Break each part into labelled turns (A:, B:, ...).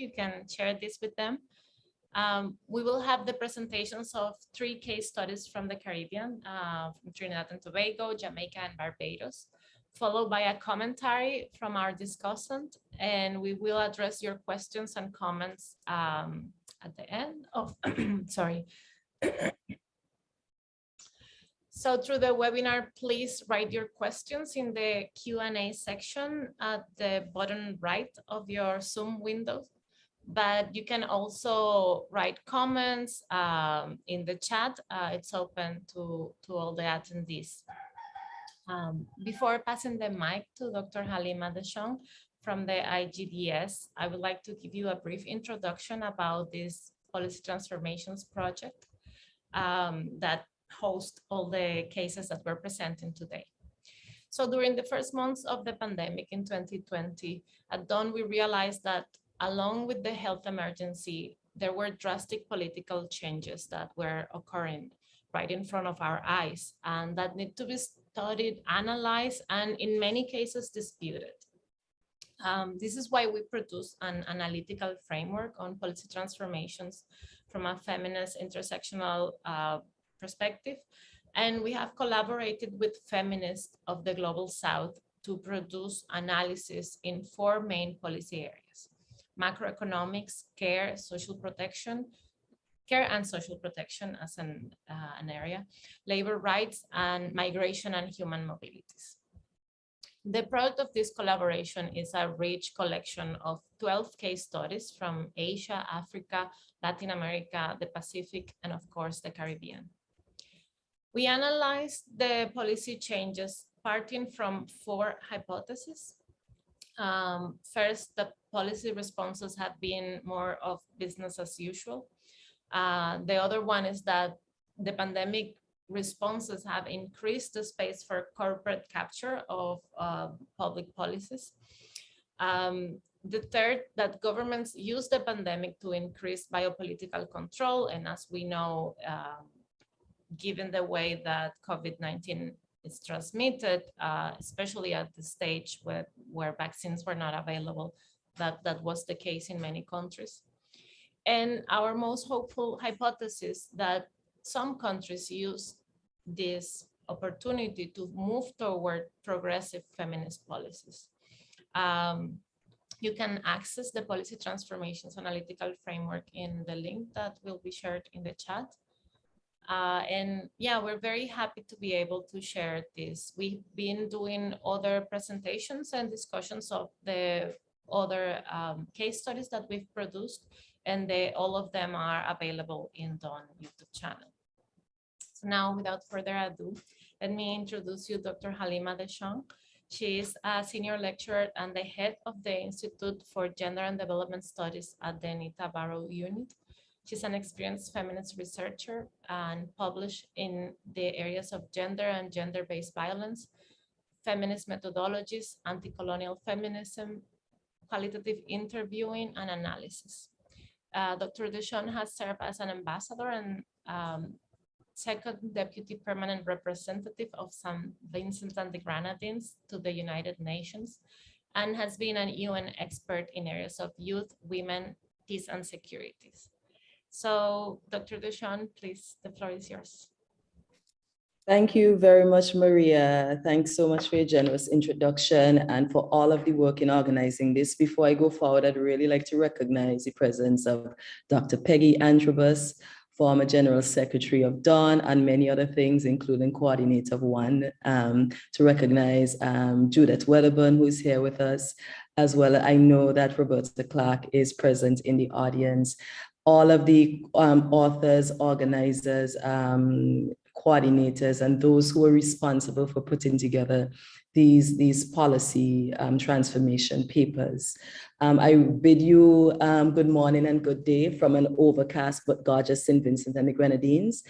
A: You can share this with them. We will have the presentations of 3 case studies from the Caribbean, from Trinidad and Tobago, Jamaica, and Barbados, followed by a commentary from our discussant, and we will address your questions and comments at the end of, sorry. So through the webinar, please write your questions in the Q&A section at the bottom right of your Zoom window. But you can also write comments in the chat. It's open to all the attendees. Before passing the mic to Dr. Halima Deschamps from the IGDS, I would like to give you a brief introduction about this policy transformations project that hosts all the cases that we're presenting today. So during the first months of the pandemic in 2020, at dawn, we realized that along with the health emergency, there were drastic political changes that were occurring right in front of our eyes and that need to be studied, analyzed, and in many cases disputed. This is why we produce an analytical framework on policy transformations from a feminist intersectional perspective. And we have collaborated with feminists of the Global South to produce analysis in 4 main policy areas: macroeconomics, care, social protection, care and social protection as an area, labor rights, and migration and human mobilities. The product of this collaboration is a rich collection of 12 case studies from Asia, Africa, Latin America, the Pacific, and of course, the Caribbean. We analyzed the policy changes parting from 4 hypotheses. First, the policy responses have been more of business as usual. The other one is that the pandemic responses have increased the space for corporate capture of public policies. The third, that governments use the pandemic to increase biopolitical control. And as we know, given the way that COVID-19 is transmitted, especially at the stage where vaccines were not available, that was the case in many countries. And our most hopeful hypothesis that some countries use this opportunity to move toward progressive feminist policies. You can access the policy transformations analytical framework in the link that will be shared in the chat. And yeah, we're very happy to be able to share this. We've been doing other presentations and discussions of the other case studies that we've produced, and all of them are available in Dawn YouTube channel. So now, without further ado, let me introduce you Dr. Halima Deschamps. She is a senior lecturer and the head of the Institute for Gender and Development Studies at the Anita Barrow Unit. She's an experienced feminist researcher and published in the areas of gender and gender-based violence, feminist methodologies, anti-colonial feminism, qualitative interviewing, and analysis. Dr. Deschamps has served as an ambassador and second deputy permanent representative of St. Vincent and the Grenadines to the United Nations, and has been an UN expert in areas of youth, women, peace, and securities. So, Dr. Deschamps, please, the floor is yours.
B: Thank you very much, Maria. Thanks so much for your generous introduction and for all of the work in organizing this. Before I go forward, I'd really like to recognize the presence of Dr. Peggy Antrobus, former General Secretary of Dawn, and many other things, including coordinator of One, to recognize Judith Wedderburn, who is here with us, as well. I know that Roberta Clark is present in the audience. All of the authors, organizers, coordinators, and those who are responsible for putting together these policy transformation papers. I bid you good morning and good day from an overcast but gorgeous St. Vincent and the Grenadines.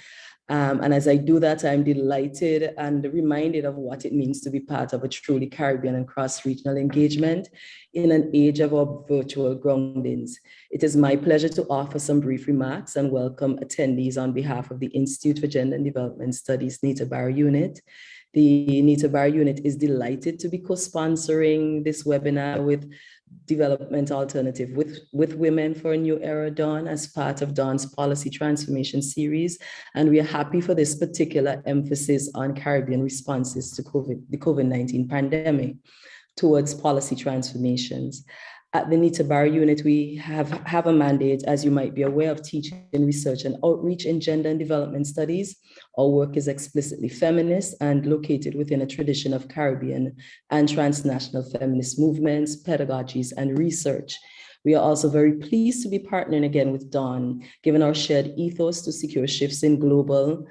B: And as I do that, I'm delighted and reminded of what it means to be part of a truly Caribbean and cross-regional engagement in an age of our virtual groundings. It is my pleasure to offer some brief remarks and welcome attendees on behalf of the Institute for Gender and Development Studies Anita Barrow Unit. The Anita Barrow Unit is delighted to be co-sponsoring this webinar with development alternative with women for a new era, Dawn, as part of Dawn's policy transformation series. And we are happy for this particular emphasis on Caribbean responses to the COVID-19 pandemic towards policy transformations. At the Nita Bar unit, we have a mandate, as you might be aware, of teaching, research, and outreach in gender and development studies. Our work is explicitly feminist and located within a tradition of Caribbean and transnational feminist movements, pedagogies, and research. We are also very pleased to be partnering again with Dawn, given our shared ethos to secure shifts in global,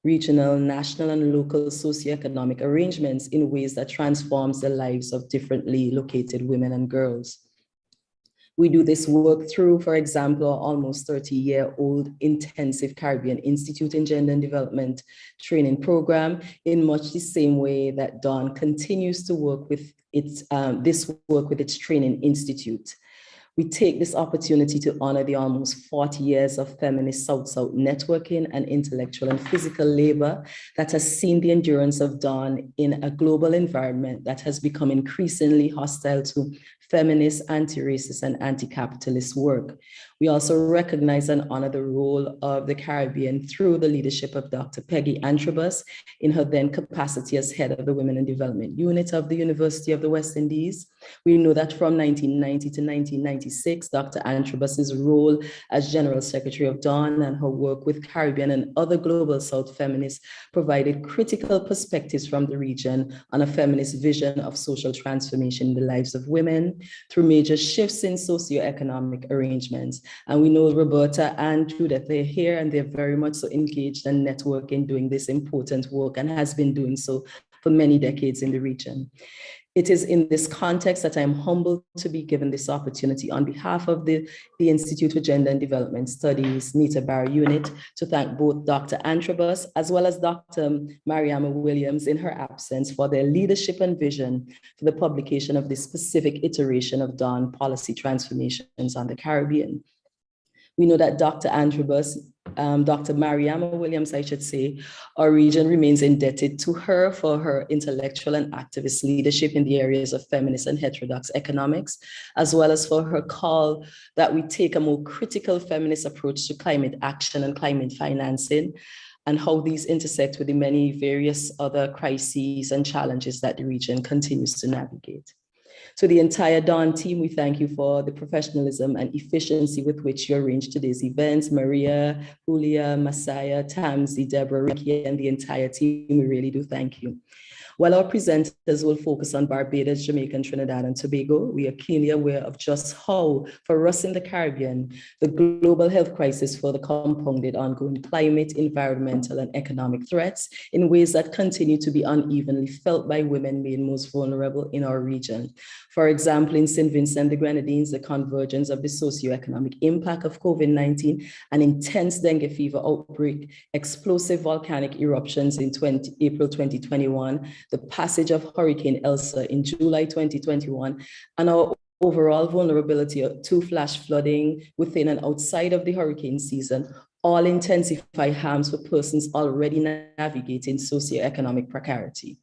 B: regional, national, and local socioeconomic arrangements in ways that transforms the lives of differently located women and girls. We do this work through, for example, our almost 30-year-old Intensive Caribbean Institute in Gender and Development training program, in much the same way that Dawn continues to work with its training institute. We take this opportunity to honor the almost 40 years of feminist South-South networking and intellectual and physical labor that has seen the endurance of Dawn in a global environment that has become increasingly hostile to feminist, anti-racist, and anti-capitalist work. We also recognize and honor the role of the Caribbean through the leadership of Dr. Peggy Antrobus in her then capacity as head of the Women in Development Unit of the University of the West Indies. We know that from 1990 to 1996, Dr. Antrobus's role as General Secretary of Dawn and her work with Caribbean and other Global South feminists provided critical perspectives from the region on a feminist vision of social transformation in the lives of women through major shifts in socioeconomic arrangements. And we know Roberta and Judith, they're here and they're very much so engaged and networking doing this important work and has been doing so for many decades in the region. It is in this context that I'm humbled to be given this opportunity on behalf of the Institute for Gender and Development Studies, Nita Bar Unit, to thank both Dr. Antrobus as well as Dr. Mariama Williams in her absence for their leadership and vision for the publication of this specific iteration of Dawn policy transformations on the Caribbean. We know that Dr. Antrobus, Dr. Mariama Williams, I should say, our region remains indebted to her for her intellectual and activist leadership in the areas of feminist and heterodox economics, as well as for her call that we take a more critical feminist approach to climate action and climate financing, and how these intersect with the many various other crises and challenges that the region continues to navigate. To the entire Dawn team, we thank you for the professionalism and efficiency with which you arranged today's events. Maria, Julia, Masaya, Tamsi, Deborah, Ricky, and the entire team, we really do thank you. While our presenters will focus on Barbados, Jamaica, and Trinidad and Tobago, we are keenly aware of just how, for us in the Caribbean, the global health crisis further compounded ongoing climate, environmental, and economic threats in ways that continue to be unevenly felt by women made most vulnerable in our region. For example, in St. Vincent and the Grenadines, the convergence of the socioeconomic impact of COVID-19, an intense dengue fever outbreak, explosive volcanic eruptions in April 2021, the passage of Hurricane Elsa in July 2021, and our overall vulnerability to flash flooding within and outside of the hurricane season all intensify harms for persons already navigating socioeconomic precarity.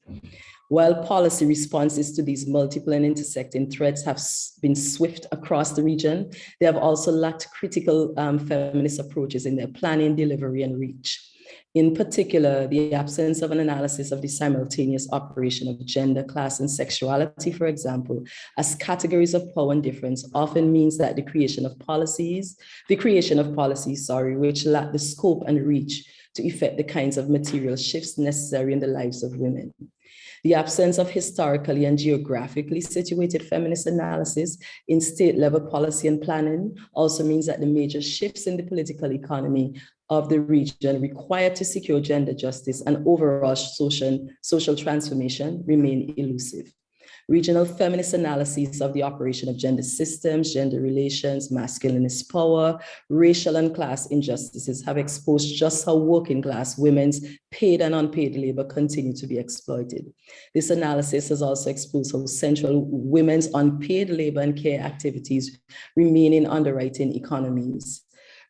B: While policy responses to these multiple and intersecting threats have been swift across the region, they have also lacked critical feminist approaches in their planning, delivery, and reach. In particular, the absence of an analysis of the simultaneous operation of gender, class, and sexuality, for example, as categories of power and difference often means that the creation of policies, which lack the scope and reach to effect the kinds of material shifts necessary in the lives of women. The absence of historically and geographically situated feminist analysis in state-level policy and planning also means that the major shifts in the political economy of the region required to secure gender justice and overall social transformation remain elusive. Regional feminist analyses of the operation of gender systems, gender relations, masculinist power, racial and class injustices have exposed just how working class women's paid and unpaid labor continue to be exploited. This analysis has also exposed how central women's unpaid labor and care activities remain in underwriting economies.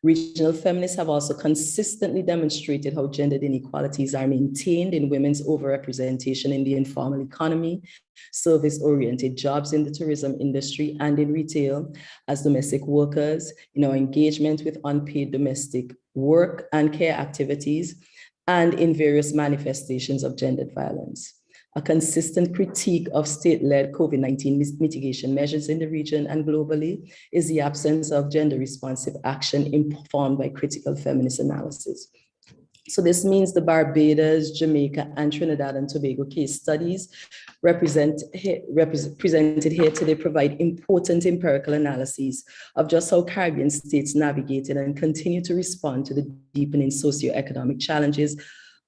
B: Regional feminists have also consistently demonstrated how gendered inequalities are maintained in women's overrepresentation in the informal economy, service-oriented jobs in the tourism industry and in retail, as domestic workers, in our engagement with unpaid domestic work and care activities, and in various manifestations of gendered violence. A consistent critique of state-led COVID-19 mitigation measures in the region and globally is the absence of gender-responsive action informed by critical feminist analysis. So this means the Barbados, Jamaica, and Trinidad and Tobago case studies presented here today provide important empirical analyses of just how Caribbean states navigated and continue to respond to the deepening socioeconomic challenges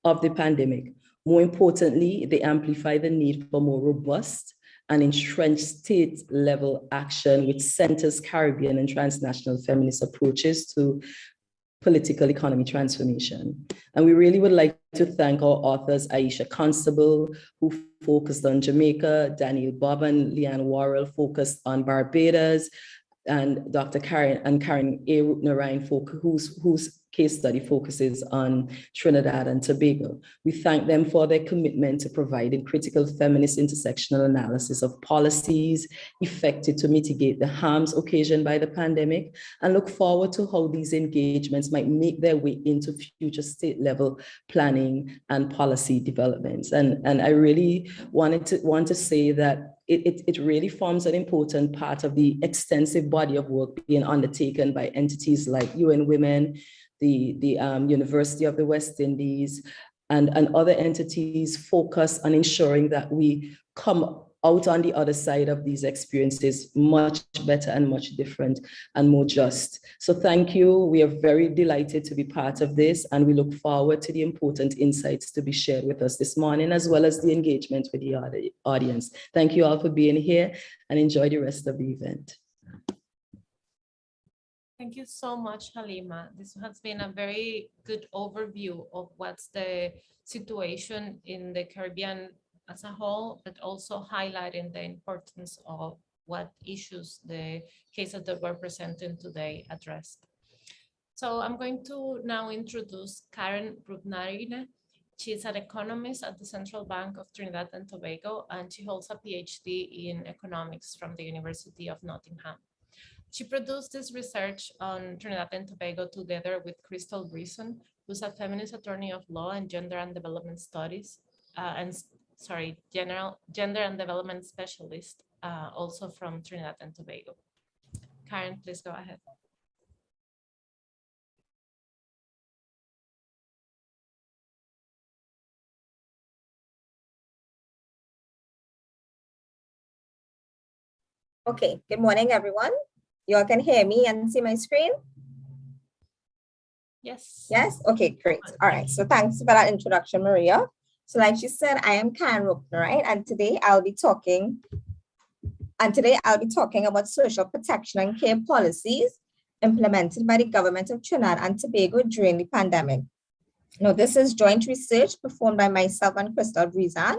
B: of the pandemic. More importantly, they amplify the need for more robust and entrenched state-level action which centers Caribbean and transnational feminist approaches to political economy transformation. And we really would like to thank our authors, Aisha Constable, who focused on Jamaica, Daniel Bob and Leanne Worrell focused on Barbados, and Dr. Karen A. Rupnarayan, whose case study focuses on Trinidad and Tobago. We thank them for their commitment to providing critical feminist intersectional analysis of policies effective to mitigate the harms occasioned by the pandemic, and look forward to how these engagements might make their way into future state-level planning and policy developments. And I really want to say that it really forms an important part of the extensive body of work being undertaken by entities like UN Women, the University of the West Indies, and other entities focus on ensuring that we come out on the other side of these experiences much better and much different and more just. So thank you. We are very delighted to be part of this, and we look forward to the important insights to be shared with us this morning, as well as the engagement with the audience. Thank you all for being here, and enjoy the rest of the event.
A: Thank you so much, Halima. This has been a very good overview of what's the situation in the Caribbean as a whole, but also highlighting the importance of what issues the cases that we're presenting today addressed. So I'm going to now introduce Karen Rupnarayan. She's an economist at the Central Bank of Trinidad and Tobago, and she holds a PhD in economics from the University of Nottingham. She produced this research on Trinidad and Tobago together with Crystal Reason, who's a feminist attorney of law and gender and development studies, gender and development specialist, also from Trinidad and Tobago. Karen, please go ahead.
C: Okay, good morning, everyone. You all can hear me and see my screen?
A: Yes.
C: Yes? Okay, great. All right, so thanks for that introduction, Maria. So like she said, I am Karen Rupnarayan, and today I'll be talking about social protection and care policies implemented by the government of Trinidad and Tobago during the pandemic. Now, this is joint research performed by myself and Crystal Rizan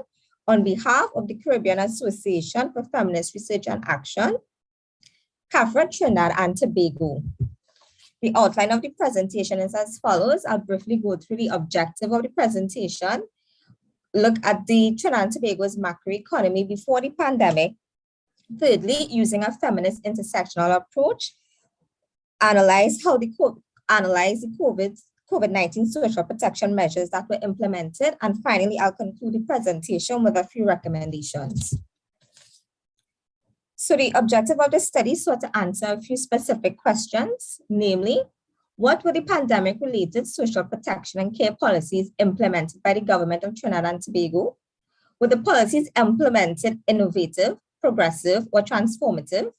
C: on behalf of the Caribbean Association for Feminist Research and Action, CAFRA Trinidad and Tobago. The outline of the presentation is as follows. I'll briefly go through the objective of the presentation, look at the Trinidad and Tobago's macroeconomy before the pandemic. Thirdly, using a feminist intersectional approach, analyze the COVID-19 social protection measures that were implemented. And finally, I'll conclude the presentation with a few recommendations. So the objective of the study sought to answer a few specific questions, namely, what were the pandemic-related social protection and care policies implemented by the government of Trinidad and Tobago? Were the policies implemented innovative, progressive, or transformative?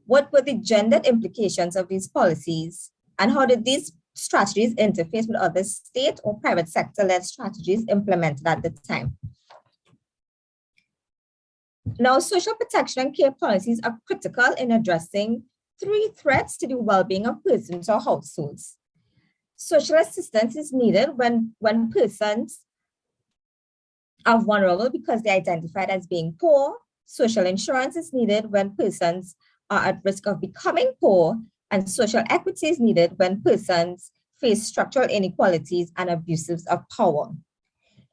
C: What were the gendered implications of these policies? And how did these strategies interface with other state or private sector-led strategies implemented at the time? Now, social protection and care policies are critical in addressing three threats to the well-being of persons or households. Social assistance is needed when persons are vulnerable because they're identified as being poor. Social insurance is needed when persons are at risk of becoming poor, and social equity is needed when persons face structural inequalities and abuses of power.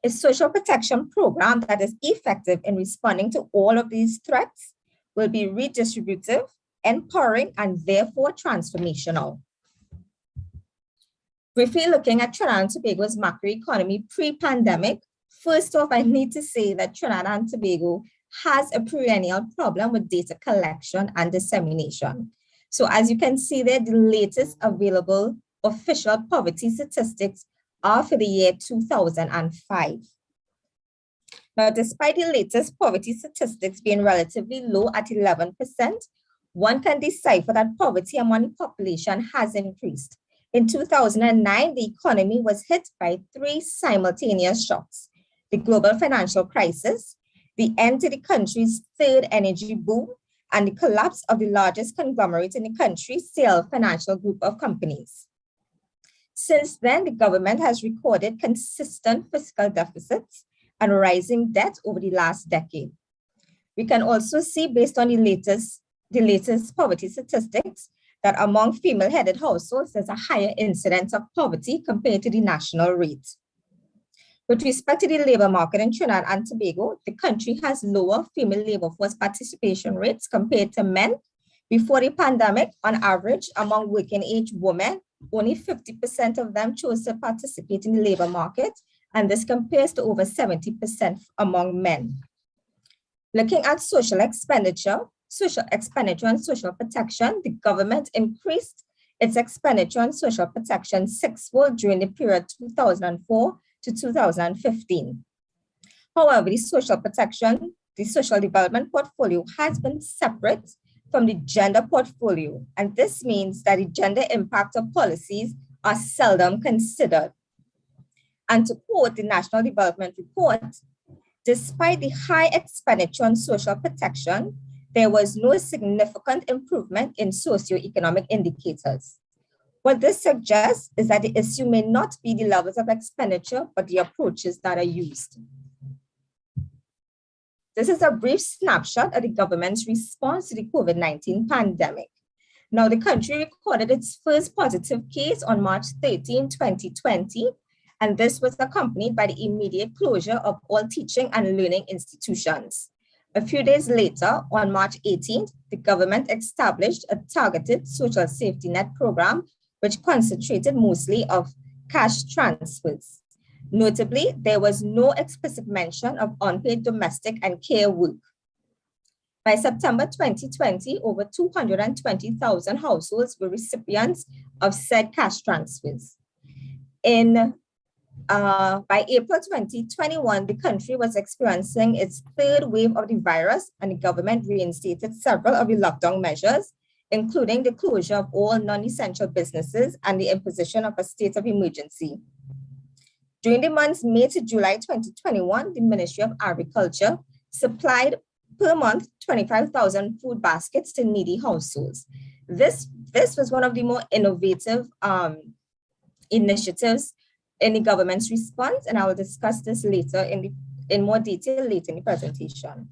C: A social protection program that is effective in responding to all of these threats will be redistributive, empowering, and therefore transformational. Briefly looking at Trinidad and Tobago's macroeconomy pre-pandemic, first off, I need to say that Trinidad and Tobago has a perennial problem with data collection and dissemination. So as you can see there, the latest available official poverty statistics are for the year 2005. Now, despite the latest poverty statistics being relatively low at 11%, one can decipher that poverty among the population has increased. In 2009, the economy was hit by 3 simultaneous shocks: the global financial crisis, the end to the country's third energy boom, and the collapse of the largest conglomerate in the country, SAIL Financial Group of Companies. Since then, the government has recorded consistent fiscal deficits and rising debt over the last decade. We can also see, based on the latest poverty statistics, that among female-headed households, there's a higher incidence of poverty compared to the national rate. With respect to the labor market in Trinidad and Tobago, the country has lower female labor force participation rates compared to men. Before the pandemic, on average, among working-age women, only 50% of them chose to participate in the labor market, and this compares to over 70% among men. Looking at social expenditure and social protection, the government increased its expenditure on social protection 6-fold during the period 2004 to 2015. However, the social development portfolio has been separate from the gender portfolio, and this means that the gender impact of policies are seldom considered. And to quote the National Development Report, despite the high expenditure on social protection, there was no significant improvement in socioeconomic indicators. What this suggests is that the issue may not be the levels of expenditure, but the approaches that are used. This is a brief snapshot of the government's response to the COVID-19 pandemic. Now, the country recorded its first positive case on March 13, 2020, and this was accompanied by the immediate closure of all teaching and learning institutions. A few days later, on March 18th, the government established a targeted social safety net program, which concentrated mostly of cash transfers. Notably, there was no explicit mention of unpaid domestic and care work. By September 2020, over 220,000 households were recipients of said cash transfers. By April 2021, the country was experiencing its third wave of the virus, and the government reinstated several of the lockdown measures, including the closure of all non-essential businesses and the imposition of a state of emergency. During the months May to July 2021, the Ministry of Agriculture supplied per month 25,000 food baskets to needy households. This was one of the more innovative initiatives in the government's response, and I will discuss this later in more detail later in the presentation.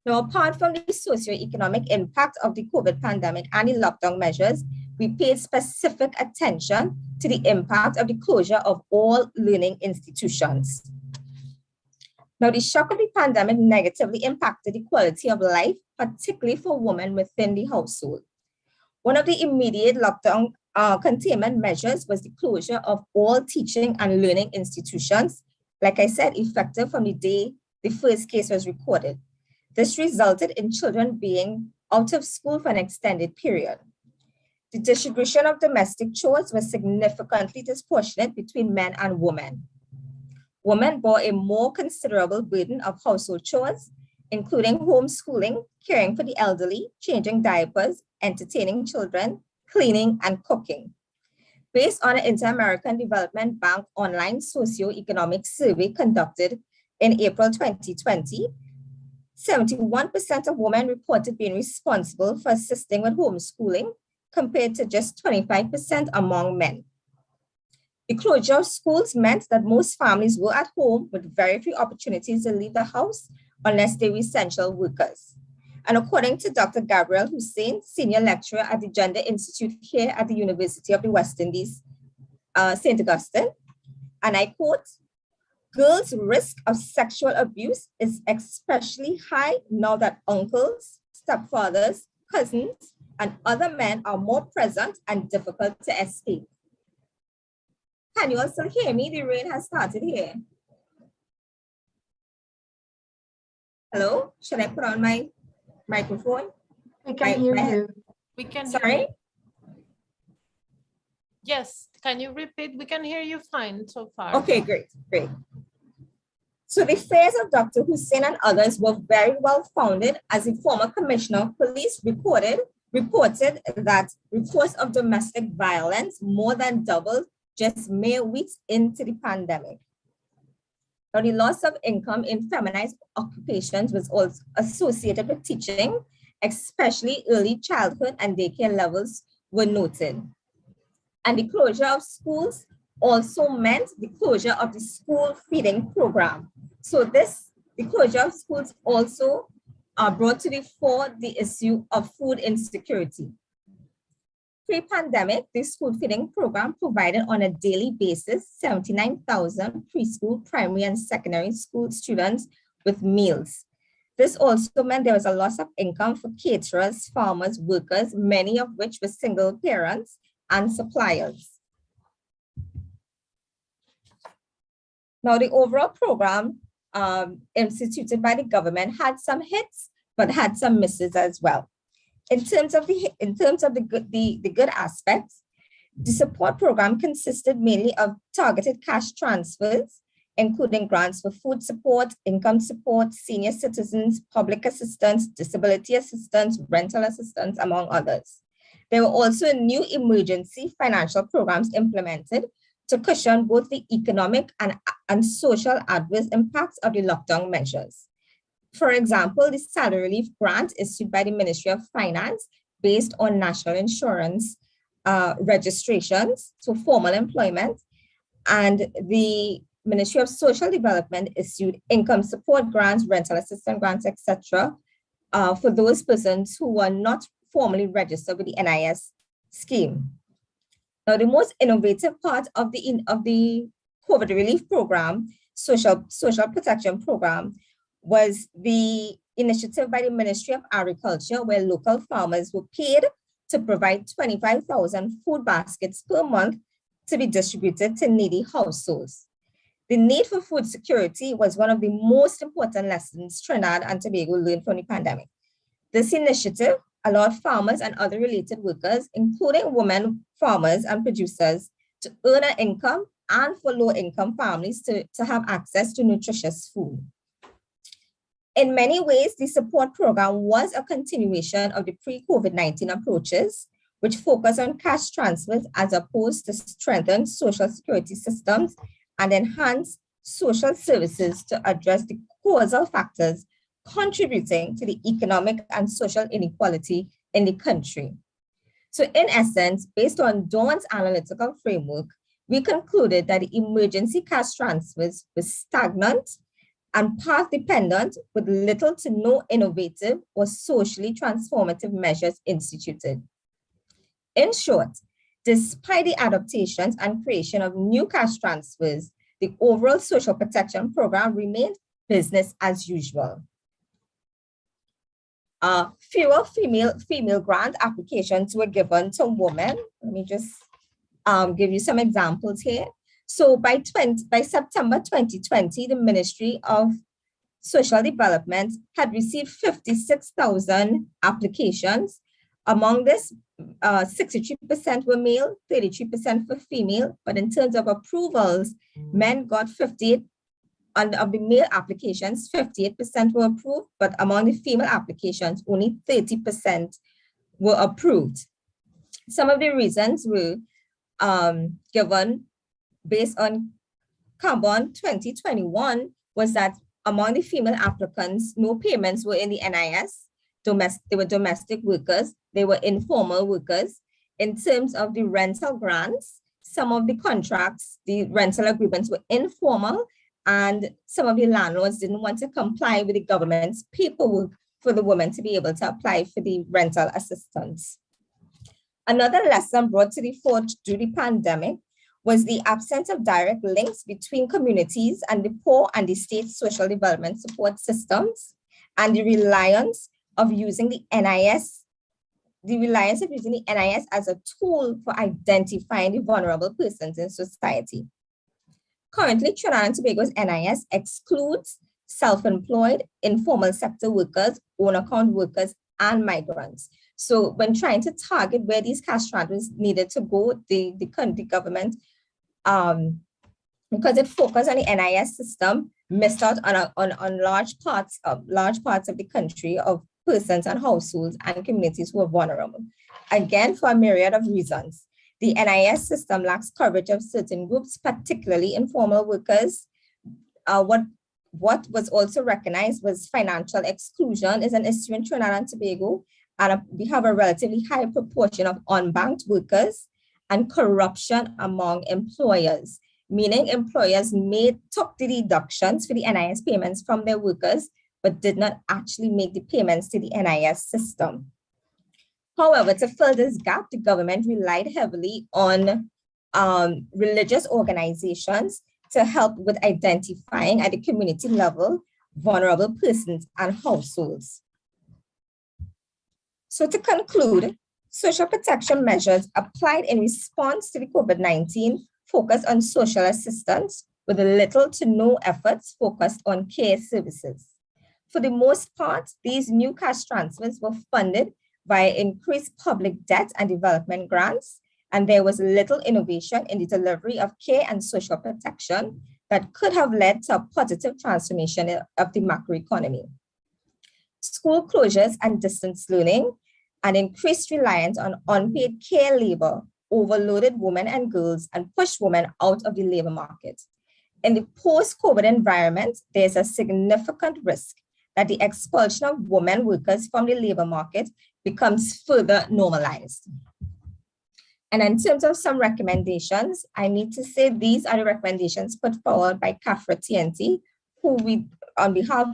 C: Now, apart from the socioeconomic impact of the COVID pandemic and the lockdown measures, we paid specific attention to the impact of the closure of all learning institutions. Now, the shock of the pandemic negatively impacted the quality of life, particularly for women within the household. One of the immediate lockdown containment measures was the closure of all teaching and learning institutions, like I said, effective from the day the first case was recorded. This resulted in children being out of school for an extended period. The distribution of domestic chores was significantly disproportionate between men and women. Women bore a more considerable burden of household chores, including homeschooling, caring for the elderly, changing diapers, entertaining children, cleaning, and cooking. Based on an Inter-American Development Bank online socio-economic survey conducted in April 2020, 71% of women reported being responsible for assisting with homeschooling, compared to just 25% among men. The closure of schools meant that most families were at home with very few opportunities to leave the house unless they were essential workers. And according to Dr. Gabriel Hussein, senior lecturer at the Gender Institute here at the University of the West Indies, St. Augustine, and I quote, "Girls' risk of sexual abuse is especially high now that uncles, stepfathers, cousins, and other men are more present and difficult to escape." Can you all still hear me? The rain has started here. Hello, should I put on my microphone?
D: We can hear you.
A: We can hear
C: Sorry?
A: you. Yes, can you repeat? We can hear you fine so far.
C: Okay, great. So the fears of Dr. Hussein and others were very well founded, as the former commissioner of police reported that reports of domestic violence more than doubled just mere weeks into the pandemic. Now, the loss of income in feminized occupations was also associated with teaching, especially early childhood and daycare levels were noted. And the closure of schools also meant the closure of the school feeding program. So the closure of schools also brought to the fore the issue of food insecurity. Pre-pandemic, the school feeding program provided on a daily basis 79,000 preschool, primary, and secondary school students with meals. This also meant there was a loss of income for caterers, farmers, workers, many of which were single parents and suppliers. Now, the overall program instituted by the government had some hits, but had some misses as well. In terms of the good aspects, the support program consisted mainly of targeted cash transfers, including grants for food support, income support, senior citizens, public assistance, disability assistance, rental assistance, among others. There were also new emergency financial programs implemented to cushion both the economic and social adverse impacts of the lockdown measures. For example, the salary relief grant issued by the Ministry of Finance based on national insurance registrations, so formal employment, and the Ministry of Social Development issued income support grants, rental assistance grants, etc., for those persons who were not formally registered with the NIS scheme. Now, the most innovative part of the COVID relief program, social protection program, was the initiative by the Ministry of Agriculture, where local farmers were paid to provide 25,000 food baskets per month to be distributed to needy households. The need for food security was one of the most important lessons Trinidad and Tobago learned from the pandemic. This initiative allowed farmers and other related workers, including women farmers and producers, to earn an income, and for low-income families to have access to nutritious food. In many ways, the support program was a continuation of the pre-COVID-19 approaches, which focus on cash transfers as opposed to strengthen social security systems and enhance social services to address the causal factors contributing to the economic and social inequality in the country. So in essence, based on Dawn's analytical framework, we concluded that the emergency cash transfers were stagnant and path dependent, with little to no innovative or socially transformative measures instituted. In short, despite the adaptations and creation of new cash transfers, the overall social protection program remained business as usual. Fewer female grant applications were given to women. Let me just give you some examples here. So by September 2020, the Ministry of Social Development had received 56,000 applications. Among this, 63% were male, 33% for female, but in terms of approvals, men got 58, and of the male applications, 58% were approved, but among the female applications, only 30% were approved. Some of the reasons were given based on Carbon 2021 was that among the female applicants, no payments were in the NIS. They were domestic workers. They were informal workers. In terms of the rental grants, some of the contracts, the rental agreements were informal, and some of the landlords didn't want to comply with the government's paperwork for the woman to be able to apply for the rental assistance. Another lesson brought to the fore through the pandemic was the absence of direct links between communities and the poor and the state social development support systems, and the reliance of using the NIS as a tool for identifying the vulnerable persons in society. Currently, Trinidad and Tobago's NIS excludes self-employed, informal sector workers, own-account workers, and migrants. So when trying to target where these cash transfers needed to go, the government, because it focused on the NIS system, missed out on large parts of the country of persons and households and communities who are vulnerable. Again, for a myriad of reasons. The NIS system lacks coverage of certain groups, particularly informal workers. What was also recognized was financial exclusion is an issue in Trinidad and Tobago, and we have a relatively high proportion of unbanked workers, and corruption among employers, meaning employers took the deductions for the NIS payments from their workers, but did not actually make the payments to the NIS system. However, to fill this gap, the government relied heavily on religious organizations to help with identifying at the community level vulnerable persons and households. So to conclude, social protection measures applied in response to the COVID-19 focus on social assistance with little to no efforts focused on care services. For the most part, these new cash transfers were funded via increased public debt and development grants, and there was little innovation in the delivery of care and social protection that could have led to a positive transformation of the macroeconomy. School closures and distance learning and increased reliance on unpaid care labor overloaded women and girls and pushed women out of the labor market. In the post-COVID environment, there's a significant risk that the expulsion of women workers from the labor market becomes further normalized. And in terms of some recommendations, I need to say these are the recommendations put forward by CAFRA TNT, who we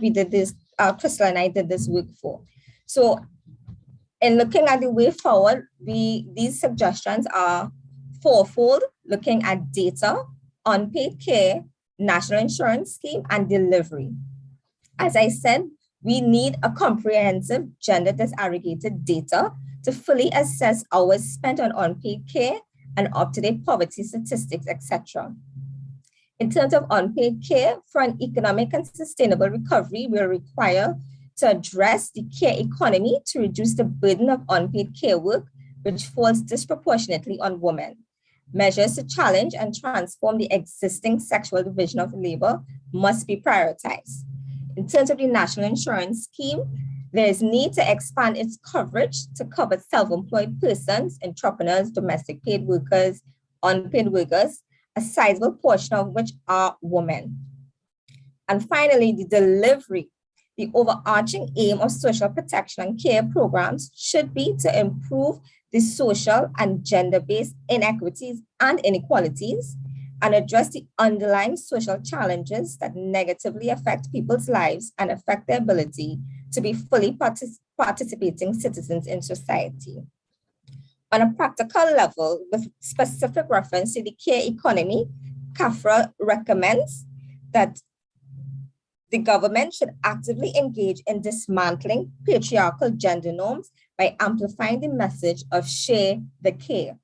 C: did this, Crystal and I did this work for. So in looking at the way forward, these suggestions are fourfold: looking at data, unpaid care, national insurance scheme, and delivery. As I said, we need a comprehensive gender disaggregated data to fully assess hours spent on unpaid care and up-to-date poverty statistics, etc. In terms of unpaid care, for an economic and sustainable recovery, we will require to address the care economy to reduce the burden of unpaid care work, which falls disproportionately on women. Measures to challenge and transform the existing sexual division of labor must be prioritized. In terms of the national insurance scheme, there is need to expand its coverage to cover self-employed persons, entrepreneurs, domestic paid workers, unpaid workers, a sizable portion of which are women. And finally, the delivery. The overarching aim of social protection and care programs should be to improve the social and gender-based inequities and inequalities and address the underlying social challenges that negatively affect people's lives and affect their ability to be fully participating citizens in society. On a practical level, with specific reference to the care economy, CAFRA recommends that the government should actively engage in dismantling patriarchal gender norms by amplifying the message of share the care.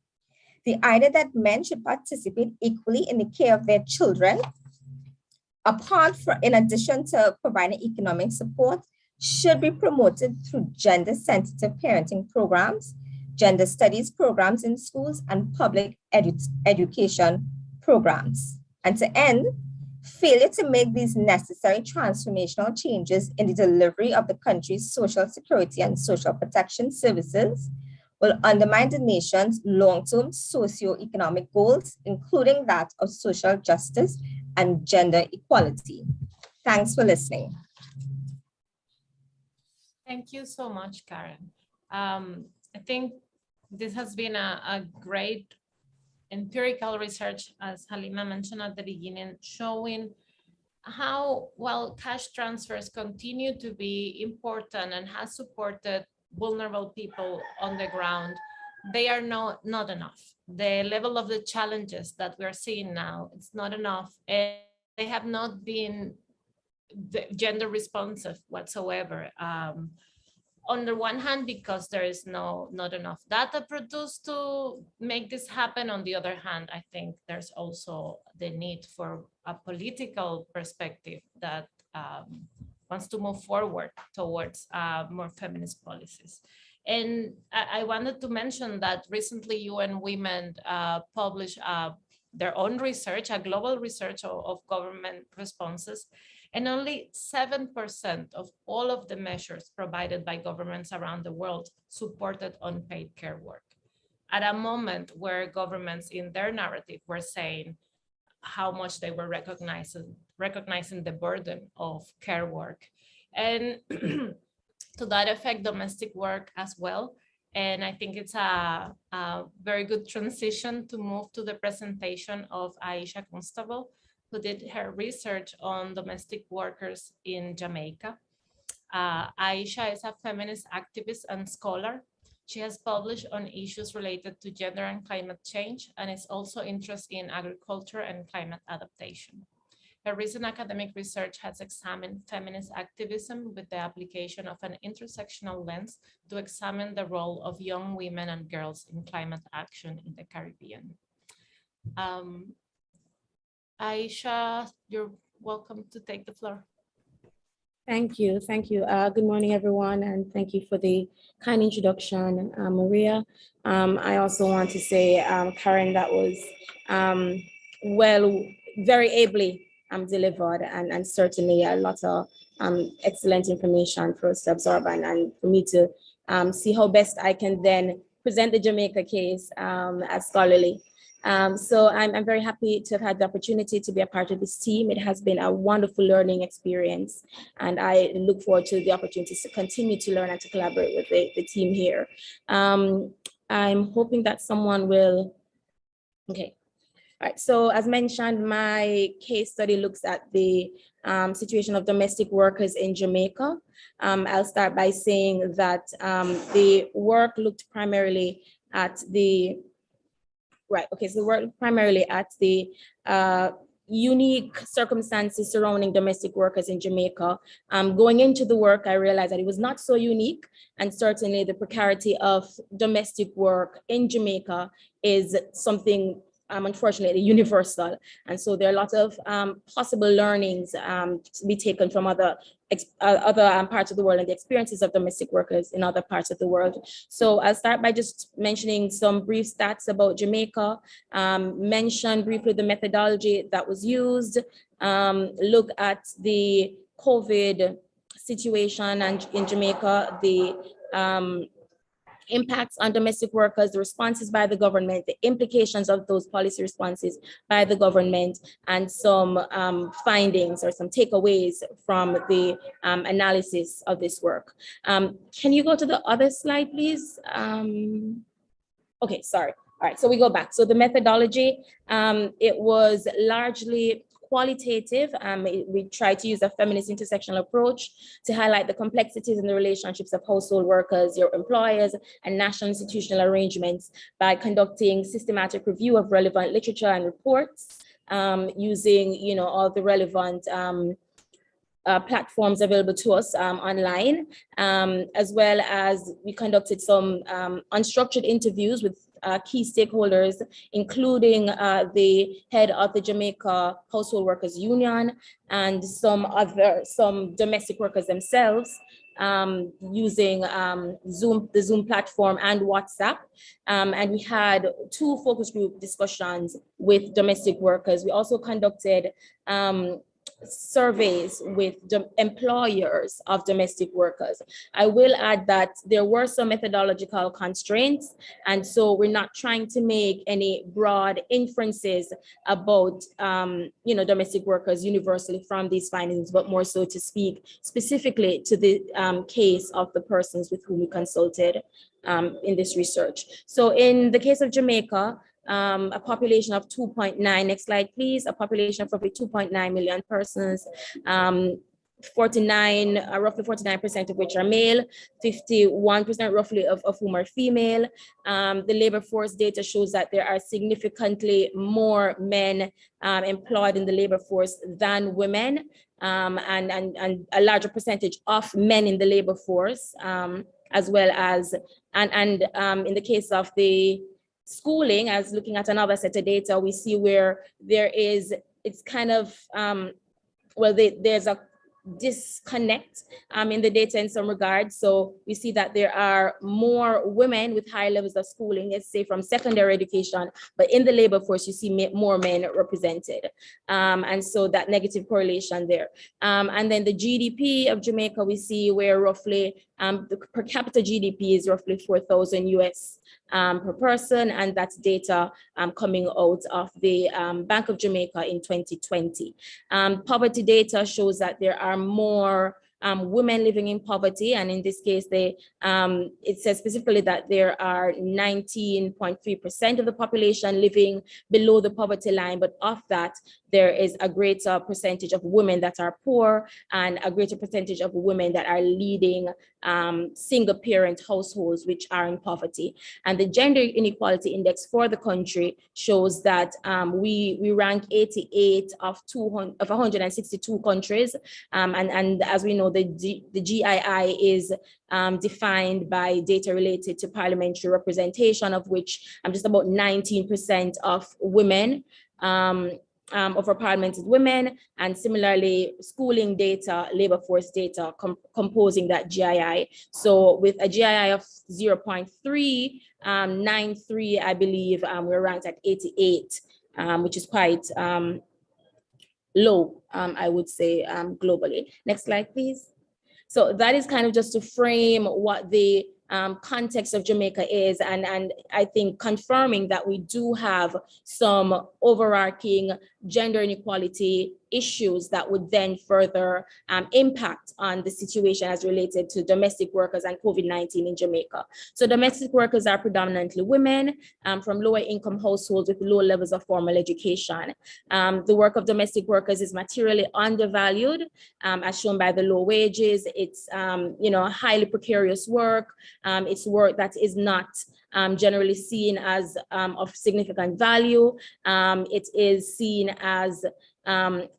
C: The idea that men should participate equally in the care of their children, in addition to providing economic support, should be promoted through gender-sensitive parenting programs, gender studies programs in schools, and public education programs. And to end, failure to make these necessary transformational changes in the delivery of the country's social security and social protection services will undermine the nation's long-term socio-economic goals, including that of social justice and gender equality. Thanks for listening.
A: Thank you so much, Karen. I think this has been a great empirical research, as Halima mentioned at the beginning, showing how, while cash transfers continue to be important and has supported vulnerable people on the ground, they are not enough. The level of the challenges that we are seeing now, it's not enough. And they have not been gender responsive whatsoever. On the one hand, because there is not enough data produced to make this happen. On the other hand, I think there's also the need for a political perspective that wants to move forward towards more feminist policies. And I wanted to mention that recently UN Women published their own research, a global research of government responses. And only 7% of all of the measures provided by governments around the world supported unpaid care work. At a moment where governments in their narrative were saying how much they were recognizing the burden of care work. And to that effect, domestic work as well. And I think it's a very good transition to move to the presentation of Aisha Constable, who did her research on domestic workers in Jamaica. Aisha is a feminist activist and scholar. She has published on issues related to gender and climate change, and is also interested in agriculture and climate adaptation. Her recent academic research has examined feminist activism with the application of an intersectional lens to examine the role of young women and girls in climate action in the Caribbean. Aisha, you're welcome to take the floor.
D: Thank you. Thank you. Good morning, everyone, and thank you for the kind introduction, Maria. I also want to say, Karen, that was very ably delivered, and certainly a lot of excellent information for us to absorb, and for me to see how best I can then present the Jamaica case as scholarly. So I'm very happy to have had the opportunity to be a part of this team. It has been a wonderful learning experience, and I look forward to the opportunities to continue to learn and to collaborate with the team here. I'm hoping that someone will, okay. All right, so as mentioned, my case study looks at the situation of domestic workers in Jamaica. I'll start by saying that the work looked primarily at the so we work primarily at the unique circumstances surrounding domestic workers in Jamaica. Going into the work, I realized that it was not so unique, and certainly the precarity of domestic work in Jamaica is something unfortunately universal. And so there are a lot of possible learnings to be taken from other parts of the world and the experiences of domestic workers in other parts of the world. So I'll start by just mentioning some brief stats about Jamaica, mention briefly the methodology that was used, look at the COVID situation and in Jamaica, the impacts on domestic workers, the responses by the government, the implications of those policy responses by the government, and some findings or some takeaways from the analysis of this work. Can you go to the other slide, please? Okay, sorry. All right, so we go back. So the methodology, it was largely qualitative. We tried to use a feminist intersectional approach to highlight the complexities in the relationships of household workers, your employers, and national institutional arrangements by conducting systematic review of relevant literature and reports, using all the relevant platforms available to us online, as well as we conducted some unstructured interviews with key stakeholders, including the head of the Jamaica Household Workers Union and some domestic workers themselves, using the Zoom platform and WhatsApp. And we had 2 focus group discussions with domestic workers. We also conducted surveys with employers of domestic workers. I will add that there were some methodological constraints, and so we're not trying to make any broad inferences about domestic workers universally from these findings, but more so to speak specifically to the case of the persons with whom we consulted in this research. So in the case of Jamaica, a population of 2.9, next slide, please, a population of roughly 2.9 million persons. 49, roughly 49% of which are male, 51% roughly of whom are female. The labor force data shows that there are significantly more men employed in the labor force than women, and a larger percentage of men in the labor force, as well as, in the case of the schooling, as looking at another set of data, we see where there is, it's kind of, there's a disconnect in the data in some regards. So we see that there are more women with high levels of schooling, let's say from secondary education, but in the labor force, you see more men represented. And so that negative correlation there. And then the GDP of Jamaica, we see where roughly the per capita GDP is roughly 4,000 US per person, and that's data coming out of the Bank of Jamaica in 2020. Poverty data shows that there are more women living in poverty, and in this case, it says specifically that there are 19.3% of the population living below the poverty line, but of that, there is a greater percentage of women that are poor and a greater percentage of women that are leading single parent households which are in poverty. And the gender inequality index for the country shows that we rank 88 of 162 countries. And as we know, the GII is defined by data related to parliamentary representation, of which just about 19% of women of our parliament is women, and similarly schooling data, labor force data composing that GII. So with a GII of 0.393, I believe we're ranked at 88, which is quite low, I would say, globally. Next slide, please. So that is kind of just to frame what the context of Jamaica is, and I think confirming that we do have some overarching gender inequality issues that would then further impact on the situation as related to domestic workers and COVID-19 in Jamaica. So domestic workers are predominantly women from lower income households with low levels of formal education. The work of domestic workers is materially undervalued, as shown by the low wages. It's highly precarious work. It's work that is not generally seen as of significant value. It is seen as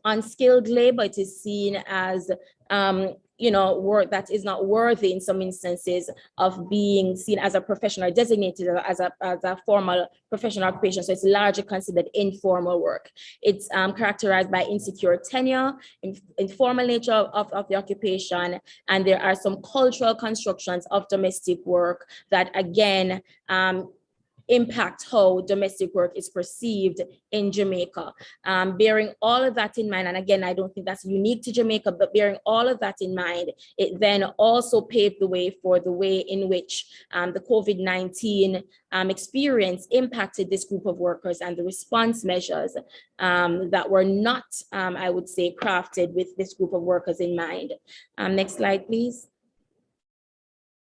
D: unskilled labor. It is seen as work that is not worthy in some instances of being seen as a professional, designated as a formal professional occupation. So it's largely considered informal work. It's characterized by insecure tenure, informal nature of the occupation, and there are some cultural constructions of domestic work that again impact how domestic work is perceived in Jamaica. Bearing all of that in mind, and again, I don't think that's unique to Jamaica, but bearing all of that in mind, it then also paved the way for the way in which the COVID-19 experience impacted this group of workers and the response measures that were not, I would say, crafted with this group of workers in mind. Next slide, please.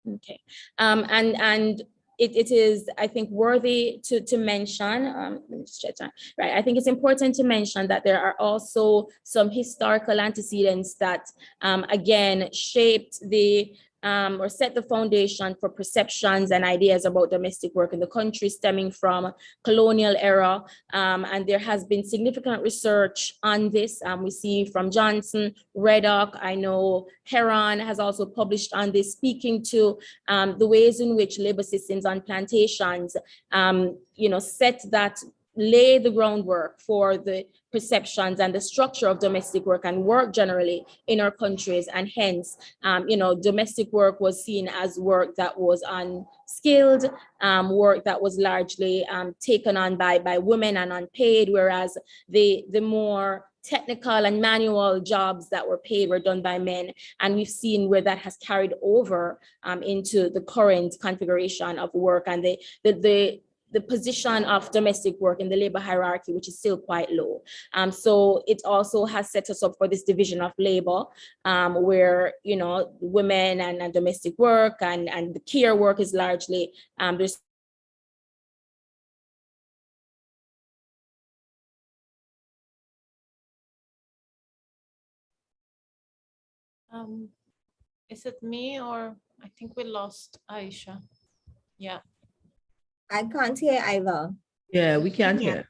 D: Okay, and it is, I think, worthy to mention, let me just check that. Right, I think it's important to mention that there are also some historical antecedents that, again, shaped the or set the foundation for perceptions and ideas about domestic work in the country stemming from colonial era. And there has been significant research on this. We see from Johnson, Reddock, I know Heron has also published on this, speaking to the ways in which labor systems on plantations, lay the groundwork for the perceptions and the structure of domestic work and work generally in our countries. And hence, domestic work was seen as work that was unskilled, work that was largely taken on by women and unpaid, whereas the more technical and manual jobs that were paid were done by men. And we've seen where that has carried over into the current configuration of work and the position of domestic work in the labor hierarchy, which is still quite low. So it also has set us up for this division of labor, where, women and domestic work and the care work is largely, there's
A: Is it me or I think we lost Aisha? Yeah.
C: I can't hear either.
B: Yeah, we can't hear.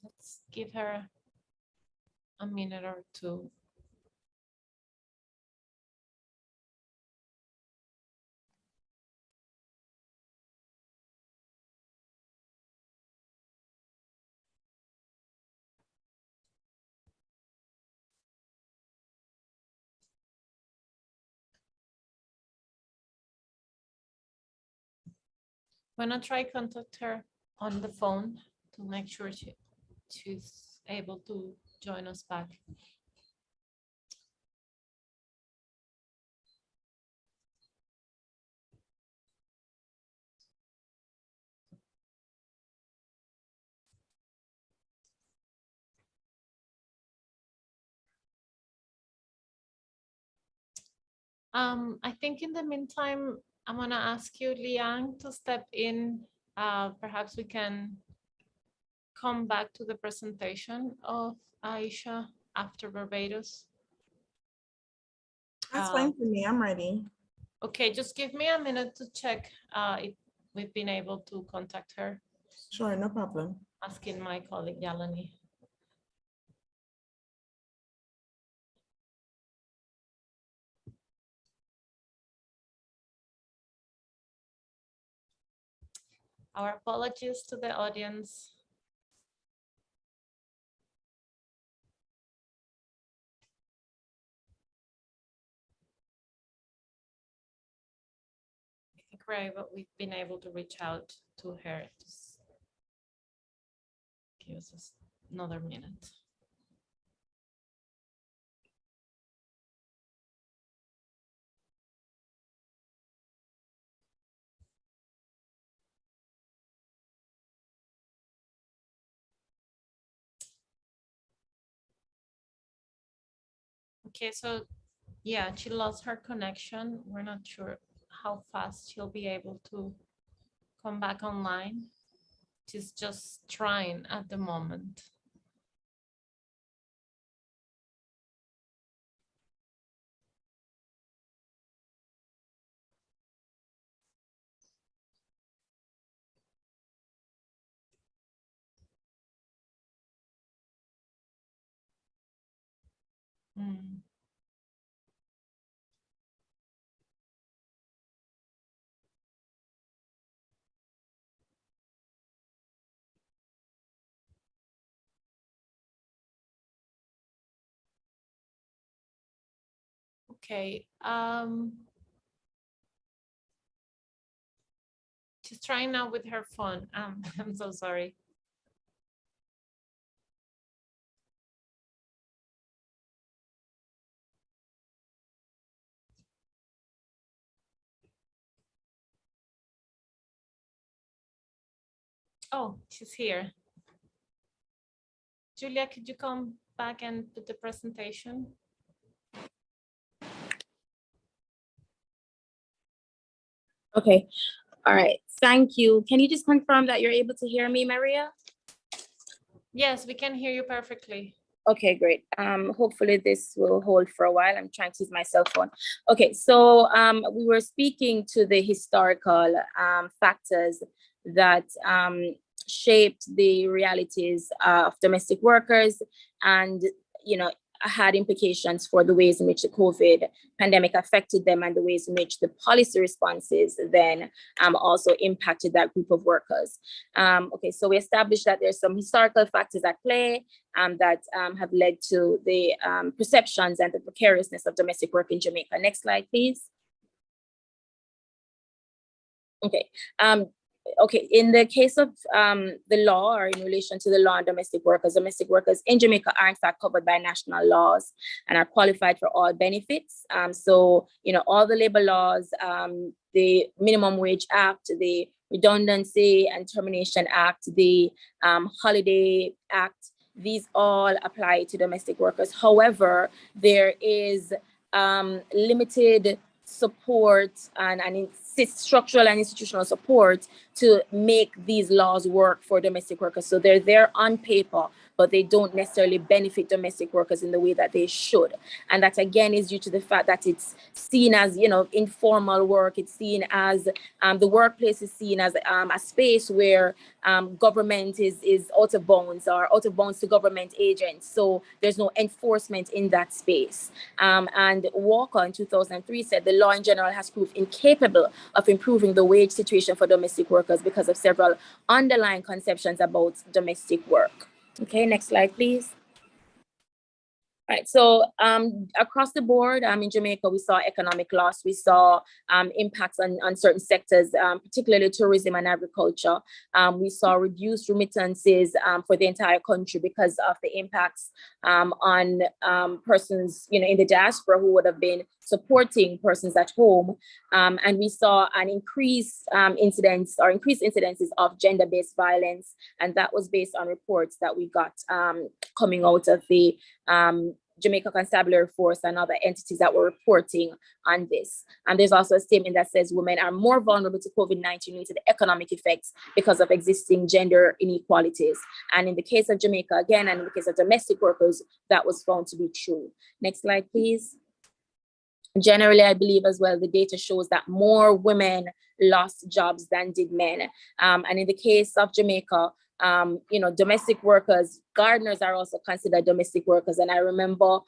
A: Let's give her a minute or two. I'm gonna try contact her on the phone to make sure she's able to join us back. I think in the meantime, I'm gonna ask you, Liang, to step in. Perhaps we can come back to the presentation of Aisha after Barbados.
E: That's fine for me. I'm ready.
A: Okay, just give me a minute to check if we've been able to contact her.
E: Sure, no problem.
A: Asking my colleague Yalani. Our apologies to the audience. I think we've been able to reach out to her. Just give us another minute. Okay, so yeah, she lost her connection. We're not sure how fast she'll be able to come back online. She's just trying at the moment. Mm. Okay. She's trying now with her phone. I'm so sorry. Oh, she's here. Julia, could you come back and put the presentation?
D: Okay. All right. Thank you. Can you just confirm that you're able to hear me, Maria?
A: Yes, we can hear you perfectly.
D: Okay, great. Hopefully this will hold for a while. I'm trying to use my cell phone. Okay, so we were speaking to the historical factors that shaped the realities of domestic workers and, had implications for the ways in which the COVID pandemic affected them and the ways in which the policy responses then also impacted that group of workers. Okay, so we established that there's some historical factors at play that have led to the perceptions and the precariousness of domestic work in Jamaica. Next slide, please. Okay. Okay, in the case of the law, or in relation to the law on domestic workers in Jamaica are in fact covered by national laws and are qualified for all benefits. So, all the labor laws, the Minimum Wage Act, the Redundancy and Termination Act, the Holiday Act, these all apply to domestic workers. However, there is limited support and structural and institutional support to make these laws work for domestic workers. So they're there on paper, but they don't necessarily benefit domestic workers in the way that they should. And that again is due to the fact that it's seen as, informal work. It's seen as, the workplace is seen as a space where government is out of bounds or out of bounds to government agents. So there's no enforcement in that space. And Walker in 2003 said the law in general has proved incapable of improving the wage situation for domestic workers because of several underlying conceptions about domestic work. Okay, next slide, please. All right, so across the board in Jamaica, we saw economic loss. We saw impacts on certain sectors, particularly tourism and agriculture. We saw reduced remittances for the entire country because of the impacts on persons, in the diaspora who would have been supporting persons at home. And we saw an increased incidences of gender-based violence. And that was based on reports that we got coming out of the Jamaica Constabulary Force and other entities that were reporting on this. And there's also a statement that says women are more vulnerable to COVID-19 related economic effects because of existing gender inequalities. And in the case of Jamaica, again, and in the case of domestic workers, that was found to be true. Next slide, please. Generally, I believe as well, the data shows that more women lost jobs than did men. And in the case of Jamaica, domestic workers, gardeners are also considered domestic workers. And I remember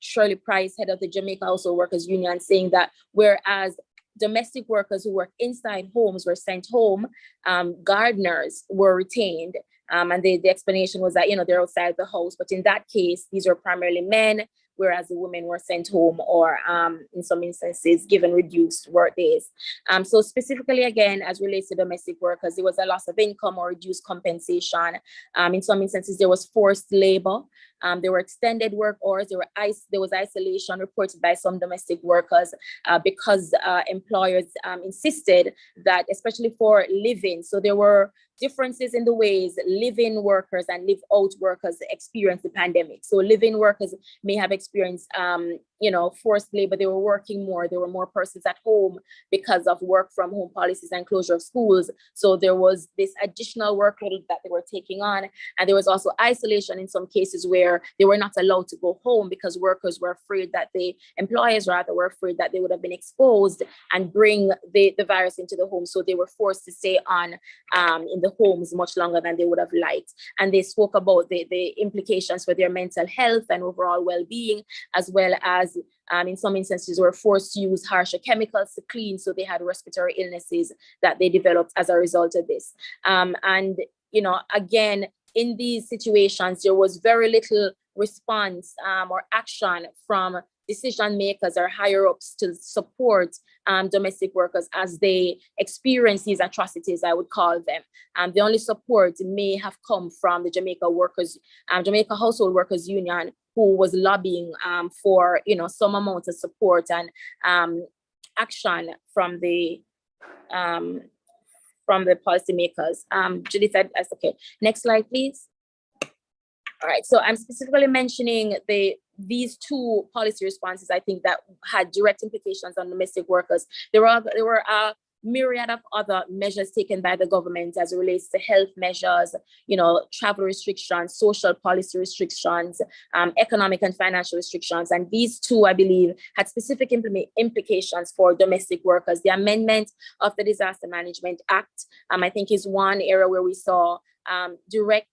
D: Shirley Price, head of the Jamaica Household Workers Union, saying that whereas domestic workers who work inside homes were sent home, gardeners were retained. And the explanation was that, they're outside the house. But in that case, these are primarily men, whereas the women were sent home or in some instances given reduced work days. So specifically, again, as relates to domestic workers, there was a loss of income or reduced compensation. In some instances, there was forced labor. There were extended work hours. There was isolation reported by some domestic workers because employers insisted that, especially for living, so there were differences in the ways live-in workers and live-out workers experience the pandemic. So live-in workers may have experienced, forced labor. They were working more. There were more persons at home because of work from home policies and closure of schools. So there was this additional workload that they were taking on. And there was also isolation in some cases where they were not allowed to go home because workers were afraid that employers were afraid that they would have been exposed and bring the virus into the home. So they were forced to stay on in the homes much longer than they would have liked. And they spoke about the implications for their mental health and overall well-being, as well as in some instances were forced to use harsher chemicals to clean. So they had respiratory illnesses that they developed as a result of this. And, again, in these situations, there was very little response or action from decision makers or higher ups to support domestic workers as they experience these atrocities, I would call them. The only support may have come from the Jamaica Household Workers Union, who was lobbying for some amount of support and action from the policymakers. Judith, that's okay. Next slide, please. All right, so I'm specifically mentioning these two policy responses, I think, that had direct implications on domestic workers. There were a myriad of other measures taken by the government as it relates to health measures, travel restrictions, social policy restrictions, economic and financial restrictions. And these two, I believe, had specific implications for domestic workers. The amendment of the Disaster Management Act, I think, is one area where we saw direct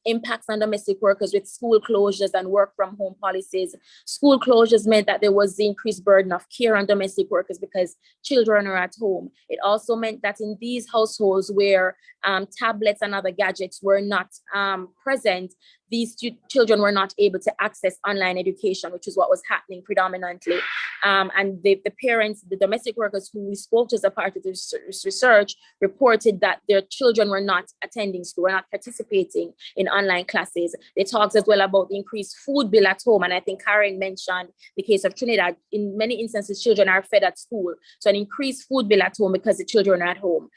D: impacts on domestic workers with school closures and work from home policies. School closures meant that there was the increased burden of care on domestic workers because children are at home. It also meant that in these households where tablets and other gadgets were not present, these children were not able to access online education, which is what was happening predominantly. And the parents, the domestic workers who we spoke to as a part of this research, reported that their children were not attending school, were not participating in online classes. They talked as well about the increased food bill at home. And I think Karen mentioned the case of Trinidad. In many instances, children are fed at school. So an increased food bill at home because the children are at home.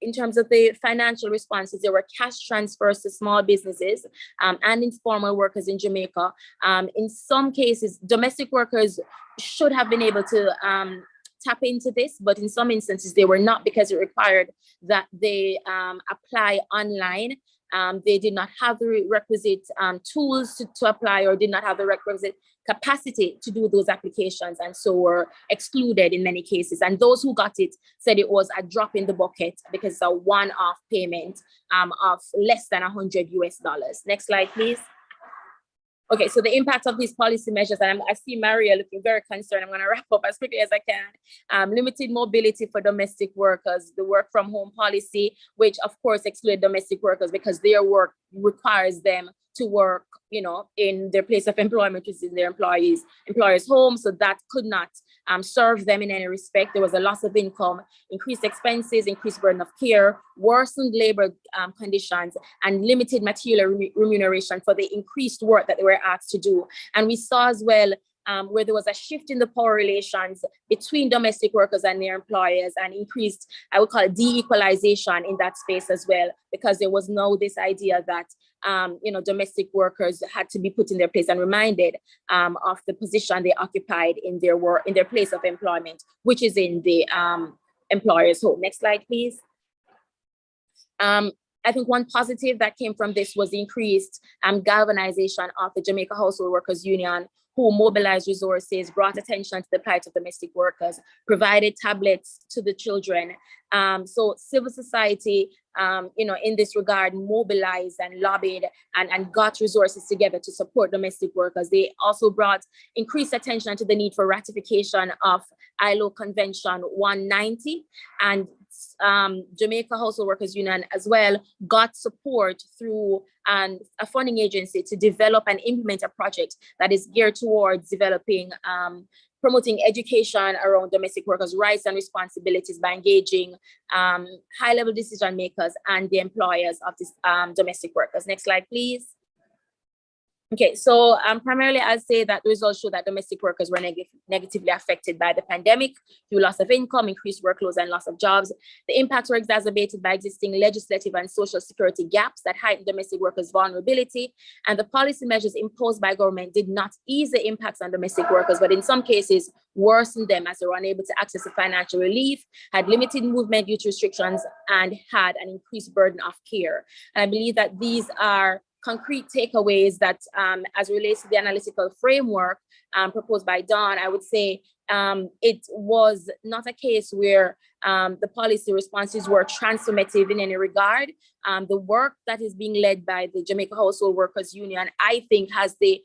D: in terms of the financial responses, there were cash transfers to small businesses and informal workers in Jamaica. In some cases, domestic workers should have been able to tap into this, but in some instances they were not, because it required that they apply online. They did not have the requisite tools to apply, or did not have the requisite capacity to do those applications, and so were excluded in many cases. And those who got it said it was a drop in the bucket because it's a one-off payment of less than $100 US. Next slide, please. Okay, so the impact of these policy measures, and I see Maria looking very concerned. I'm going to wrap up as quickly as I can. Limited mobility for domestic workers, the work from home policy, which of course excluded domestic workers because their work requires them to work, in their place of employment, which is in their employer's home. So that could not serve them in any respect. There was a loss of income, increased expenses, increased burden of care, worsened labor conditions, and limited material remuneration for the increased work that they were asked to do. And we saw as well where there was a shift in the power relations between domestic workers and their employers, and increased, I would call it, de-equalization in that space as well, because there was now this idea that domestic workers had to be put in their place and reminded of the position they occupied in their work, in their place of employment, which is in the employer's home. Next slide, please. I think one positive that came from this was the increased galvanization of the Jamaica Household Workers Union, who mobilized resources, brought attention to the plight of domestic workers, provided tablets to the children. So civil society, in this regard, mobilized and lobbied and got resources together to support domestic workers. They also brought increased attention to the need for ratification of ILO Convention 190, and Jamaica Household Workers Union as well got support through a funding agency to develop and implement a project that is geared towards developing, promoting education around domestic workers' rights and responsibilities by engaging high-level decision makers and the employers of these domestic workers. Next slide, please. Okay, so primarily I'll say that the results show that domestic workers were negatively affected by the pandemic through loss of income, increased workloads, and loss of jobs. The impacts were exacerbated by existing legislative and social security gaps that heightened domestic workers' vulnerability, and the policy measures imposed by government did not ease the impacts on domestic workers, but in some cases worsened them, as they were unable to access the financial relief, had limited movement due to restrictions, and had an increased burden of care. And I believe that these are concrete takeaways that, as relates to the analytical framework proposed by Dawn, I would say it was not a case where the policy responses were transformative in any regard. The work that is being led by the Jamaica Household Workers Union, I think, has the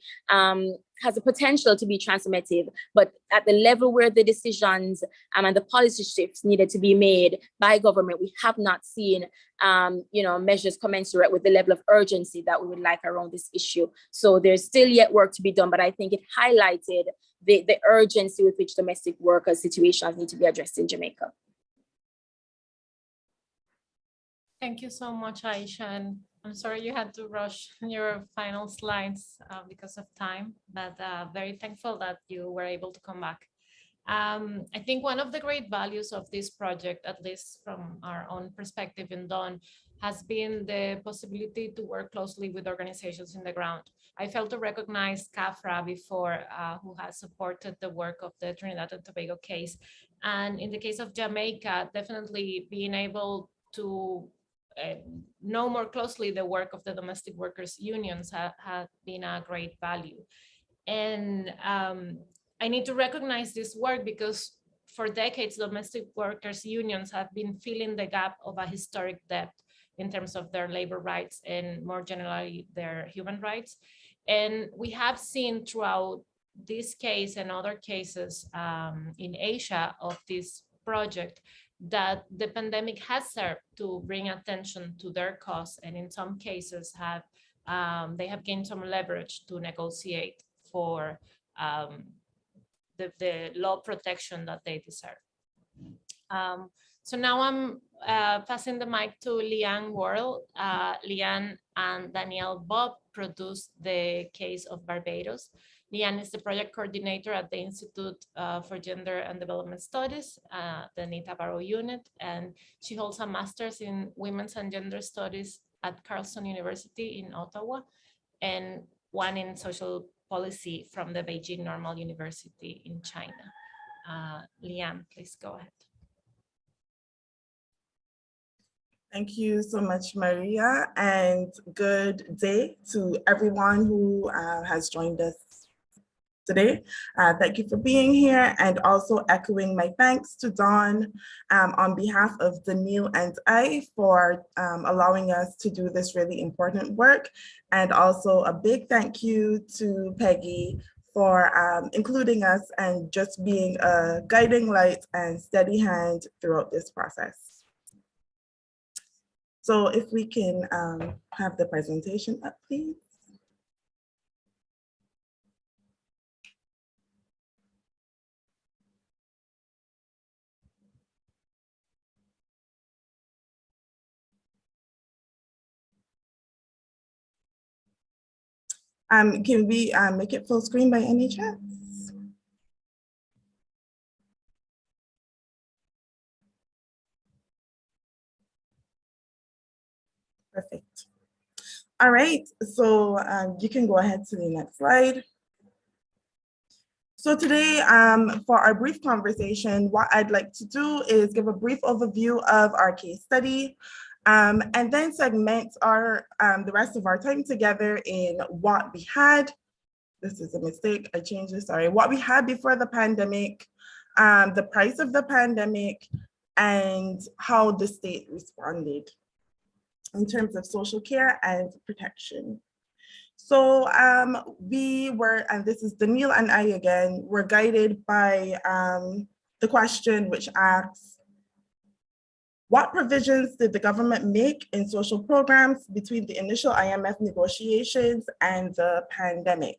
D: potential to be transformative, but at the level where the decisions and the policy shifts needed to be made by government, we have not seen measures commensurate with the level of urgency that we would like around this issue. So there's still yet work to be done, but I think it highlighted the urgency with which domestic workers' situations need to be addressed in Jamaica.
A: Thank you so much, Aisha. And I'm sorry you had to rush your final slides because of time, but very thankful that you were able to come back. I think one of the great values of this project, at least from our own perspective in Dawn, has been the possibility to work closely with organizations in the ground. I failed to recognize CAFRA before, who has supported the work of the Trinidad and Tobago case. And in the case of Jamaica, definitely being able to know more closely the work of the domestic workers unions have been a great value. And I need to recognize this work because for decades, domestic workers unions have been filling the gap of a historic debt in terms of their labor rights and more generally their human rights. And we have seen throughout this case and other cases in Asia of this project that the pandemic has served to bring attention to their cause, and in some cases they have gained some leverage to negotiate for the law protection that they deserve. So now I'm passing the mic to Leanne Worrell. Leanne and Danielle Bob produced the case of Barbados. Leanne is the project coordinator at the Institute for Gender and Development Studies, the Nita Barrow unit, and she holds a master's in Women's and Gender Studies at Carleton University in Ottawa, and one in social policy from the Beijing Normal University in China. Leanne, please go ahead.
E: Thank you so much, Maria, and good day to everyone who has joined us today. Thank you for being here, and also echoing my thanks to Dawn on behalf of Daniil and I for allowing us to do this really important work. And also a big thank you to Peggy for including us and just being a guiding light and steady hand throughout this process. So if we can have the presentation up, please. Can we make it full screen by any chance? Perfect. All right, so you can go ahead to the next slide. So today, for our brief conversation, what I'd like to do is give a brief overview of our case study, and then segment the rest of our time together in what we had. This is a mistake, I changed it, sorry. What we had before the pandemic, the price of the pandemic, and how the state responded in terms of social care and protection. So we were, and this is Daniil and I again, were guided by the question which asks, what provisions did the government make in social programs between the initial IMF negotiations and the pandemic?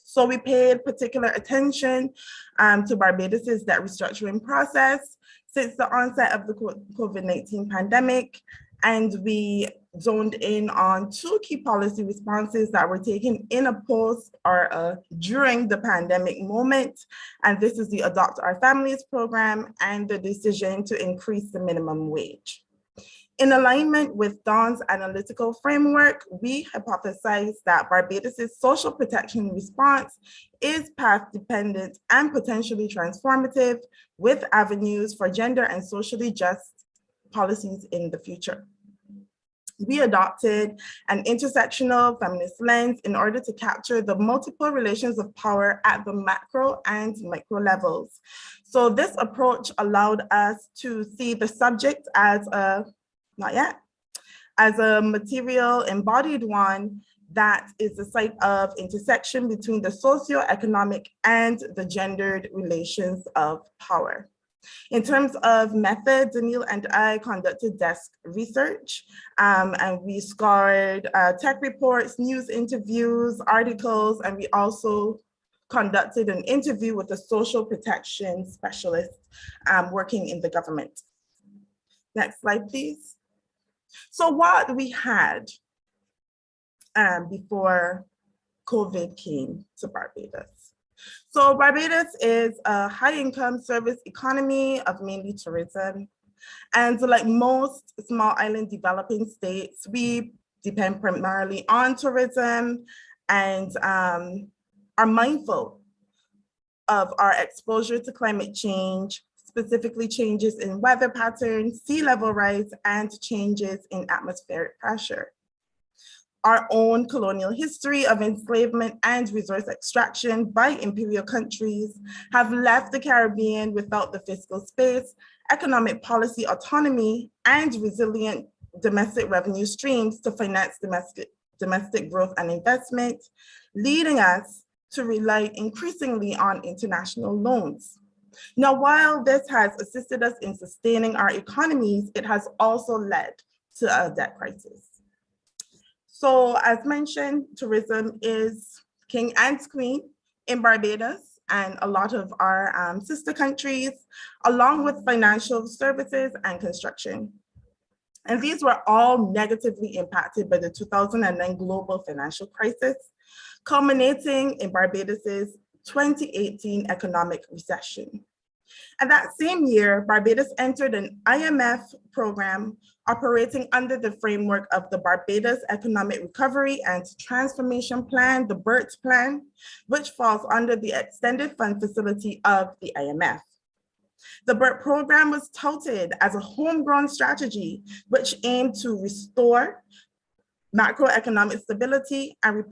E: So we paid particular attention to Barbados's debt restructuring process since the onset of the COVID-19 pandemic. And we zoned in on two key policy responses that were taken in a post or during the pandemic moment. And this is the Adopt Our Families program and the decision to increase the minimum wage. In alignment with Dawn's analytical framework, we hypothesized that Barbados's social protection response is path dependent and potentially transformative, with avenues for gender and socially just policies in the future. We adopted an intersectional feminist lens in order to capture the multiple relations of power at the macro and micro levels. So this approach allowed us to see the subject as as a material embodied one that is the site of intersection between the socioeconomic and the gendered relations of power. In terms of method, Daniil and I conducted desk research, and we scoured tech reports, news interviews, articles, and we also conducted an interview with a social protection specialist working in the government. Next slide, please. So what we had before COVID came to Barbados. So Barbados is a high-income service economy of mainly tourism. And so like most small island developing states, we depend primarily on tourism and are mindful of our exposure to climate change, specifically changes in weather patterns, sea level rise, and changes in atmospheric pressure. Our own colonial history of enslavement and resource extraction by imperial countries have left the Caribbean without the fiscal space, economic policy autonomy, and resilient domestic revenue streams to finance domestic growth and investment, leading us to rely increasingly on international loans. Now, while this has assisted us in sustaining our economies, it has also led to a debt crisis. So as mentioned, tourism is king and queen in Barbados and a lot of our sister countries, along with financial services and construction. And these were all negatively impacted by the 2009 global financial crisis, culminating in Barbados's 2018 economic recession. And that same year, Barbados entered an IMF program operating under the framework of the Barbados Economic Recovery and Transformation Plan, the BERT plan, which falls under the Extended Fund Facility of the IMF. The BERT program was touted as a homegrown strategy, which aimed to restore macroeconomic stability and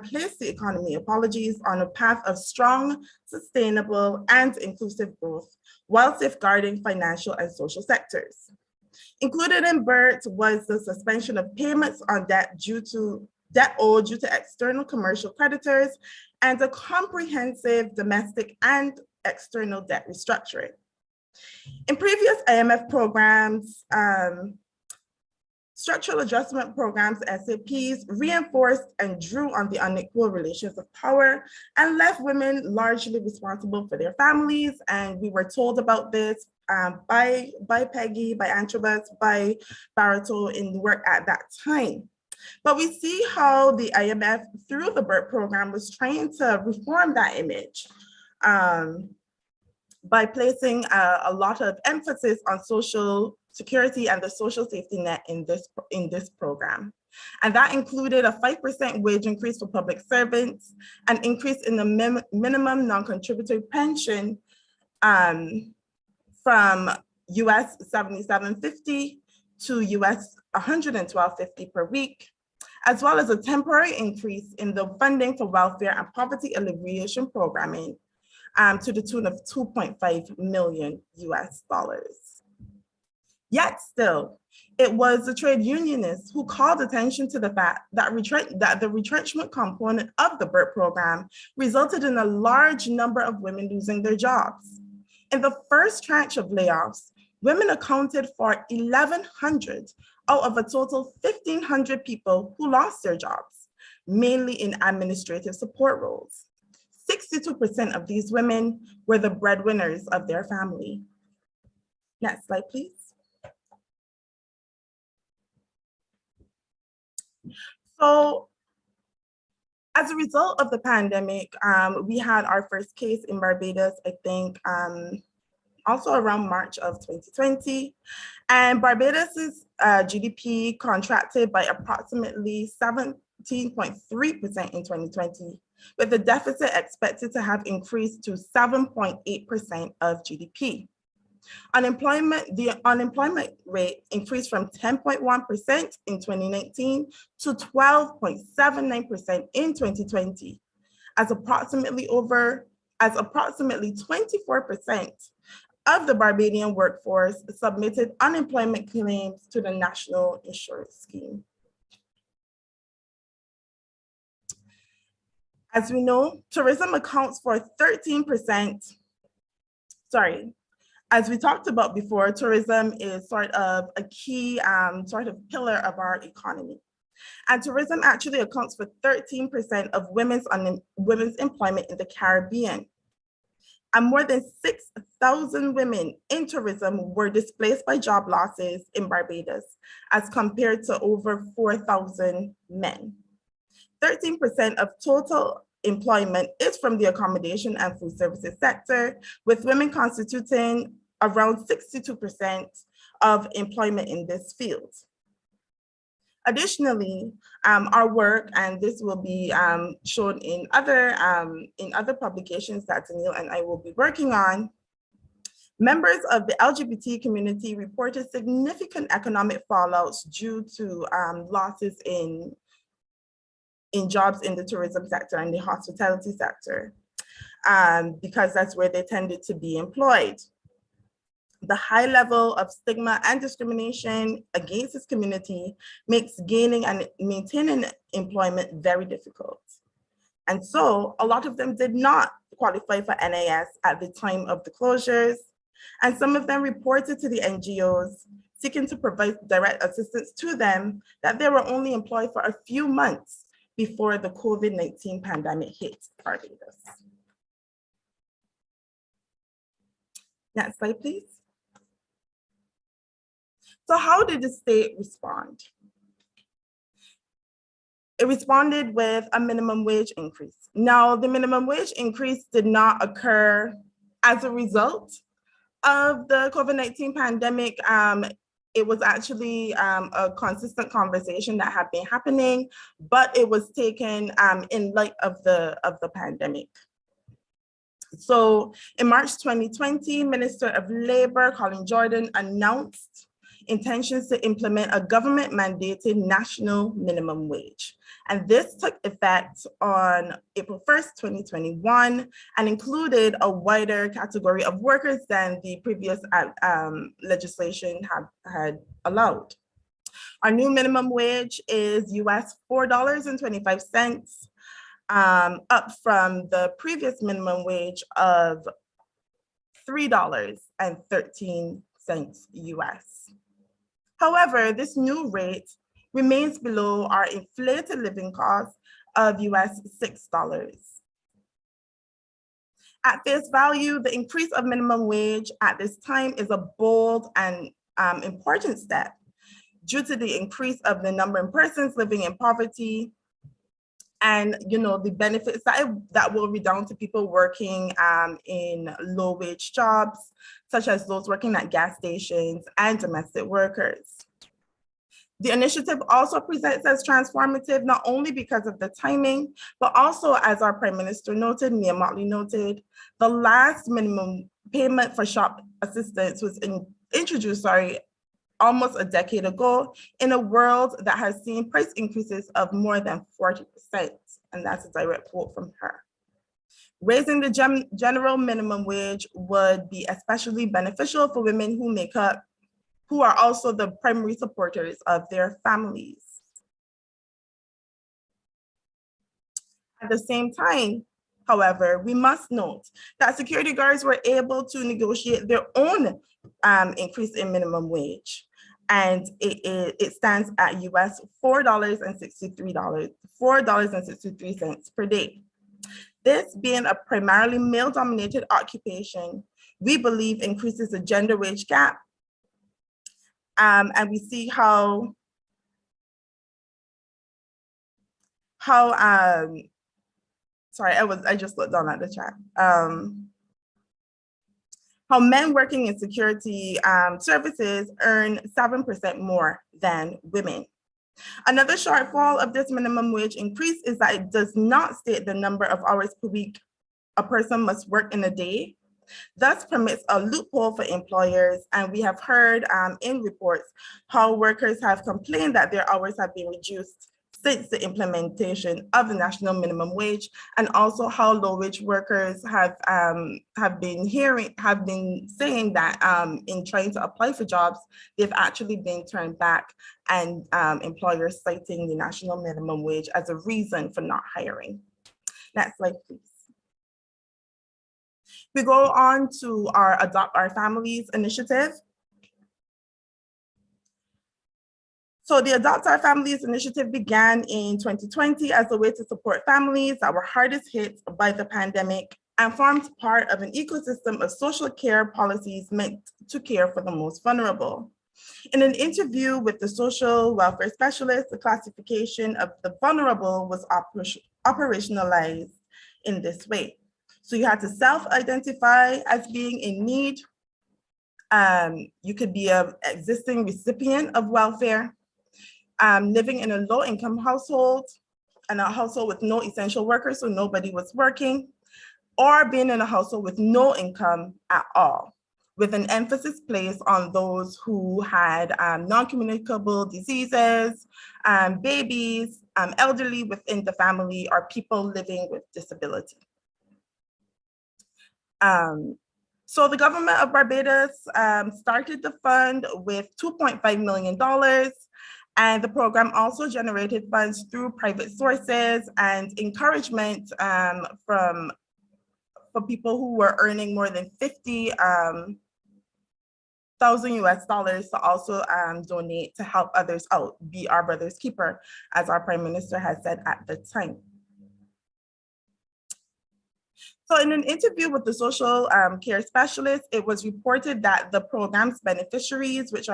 E: place the economy, on a path of strong, sustainable, and inclusive growth, while safeguarding financial and social sectors. Included in BERT was the suspension of payments on debt owed due to external commercial creditors, and a comprehensive domestic and external debt restructuring. In previous IMF programs, structural adjustment programs, SAPs, reinforced and drew on the unequal relations of power and left women largely responsible for their families. And we were told about this by Peggy, by Antrobus, by Barato in the work at that time. But we see how the IMF, through the BERT program, was trying to reform that image by placing a lot of emphasis on social security and the social safety net in this program. And that included a 5% wage increase for public servants, an increase in the minimum non-contributory pension from US $77.50 to US $112.50 per week, as well as a temporary increase in the funding for welfare and poverty alleviation programming to the tune of $2.5 million US. Yet still, it was the trade unionists who called attention to the fact that the retrenchment component of the BERT program resulted in a large number of women losing their jobs. In the first tranche of layoffs, women accounted for 1,100 out of a total 1,500 people who lost their jobs, mainly in administrative support roles. 62% of these women were the breadwinners of their family. Next slide, please. So as a result of the pandemic, we had our first case in Barbados, I think, also around March of 2020. And Barbados's GDP contracted by approximately 17.3% in 2020, with the deficit expected to have increased to 7.8% of GDP. The unemployment rate increased from 10.1% in 2019 to 12.79% in 2020, as approximately 24% of the Barbadian workforce submitted unemployment claims to the National Insurance Scheme. As we know, tourism accounts for 13%, as we talked about before, tourism is sort of a key sort of pillar of our economy. And tourism actually accounts for 13% of women's employment in the Caribbean. And more than 6,000 women in tourism were displaced by job losses in Barbados, as compared to over 4,000 men. 13% of total employment is from the accommodation and food services sector, with women constituting around 62% of employment in this field. Additionally, our work, and this will be shown in other publications that Daniel and I will be working on, members of the LGBT community reported significant economic fallouts due to losses in jobs in the tourism sector and the hospitality sector, because that's where they tended to be employed. The high level of stigma and discrimination against this community makes gaining and maintaining employment very difficult. And so a lot of them did not qualify for NIS at the time of the closures. And some of them reported to the NGOs seeking to provide direct assistance to them that they were only employed for a few months before the COVID-19 pandemic hit Barbados. Next slide, please. So how did the state respond? it responded with a minimum wage increase. Now, the minimum wage increase did not occur as a result of the COVID-19 pandemic. It was actually a consistent conversation that had been happening, but it was taken in light of the pandemic. So in March 2020, Minister of Labor, Colin Jordan, announced intentions to implement a government mandated national minimum wage. And this took effect on April 1st, 2021, and included a wider category of workers than the previous legislation had allowed. Our new minimum wage is US $4.25, up from the previous minimum wage of $3.13 US. However, this new rate remains below our inflated living cost of US $6. At face value, the increase of minimum wage at this time is a bold and important step due to the increase of the number of persons living in poverty, and the benefits that will redound to people working in low wage jobs, such as those working at gas stations and domestic workers. The initiative also presents as transformative, not only because of the timing, but also, as our Prime Minister noted, Mia Motley noted, the last minimum payment for shop assistance was introduced almost a decade ago in a world that has seen price increases of more than 40%. And that's a direct quote from her. Raising the general minimum wage would be especially beneficial for women who are also the primary supporters of their families. At the same time, however, we must note that security guards were able to negotiate their own increase in minimum wage. And it stands at US $4.63 per day. This being a primarily male-dominated occupation, we believe increases the gender wage gap. And we see how sorry, I just looked down at the chat. How men working in security services earn 7% more than women. Another shortfall of this minimum wage increase is that it does not state the number of hours per week a person must work in a day. Thus permits a loophole for employers, and we have heard in reports how workers have complained that their hours have been reduced since the implementation of the national minimum wage, and also how low-wage workers have been saying that in trying to apply for jobs, they've actually been turned back, and employers citing the national minimum wage as a reason for not hiring. Next slide, please. We go on to our Adopt Our Families initiative. So the Adopt Our Families initiative began in 2020 as a way to support families that were hardest hit by the pandemic and formed part of an ecosystem of social care policies meant to care for the most vulnerable. In an interview with the social welfare specialist, the classification of the vulnerable was operationalized in this way. So you had to self-identify as being in need. You could be an existing recipient of welfare, living in a low-income household and a household with no essential workers, so nobody was working, or being in a household with no income at all, with an emphasis placed on those who had non-communicable diseases, babies, elderly within the family, or people living with disability. So the government of Barbados started the fund with $2.5 million, and the program also generated funds through private sources and encouragement for people who were earning more than $50,000 US to also donate to help others out, be our brother's keeper, as our Prime Minister has said at the time. So in an interview with the social care specialist, it was reported that the program's beneficiaries, which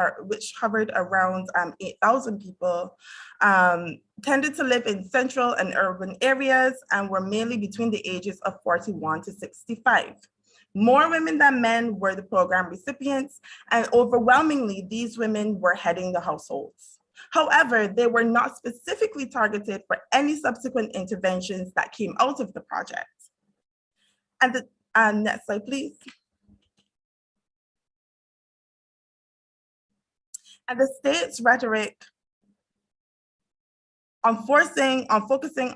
E: hovered around 8,000 people, tended to live in central and urban areas and were mainly between the ages of 41 to 65. More women than men were the program recipients, and overwhelmingly, these women were heading the households. However, they were not specifically targeted for any subsequent interventions that came out of the project. And the next slide, please. And the state's rhetoric on focusing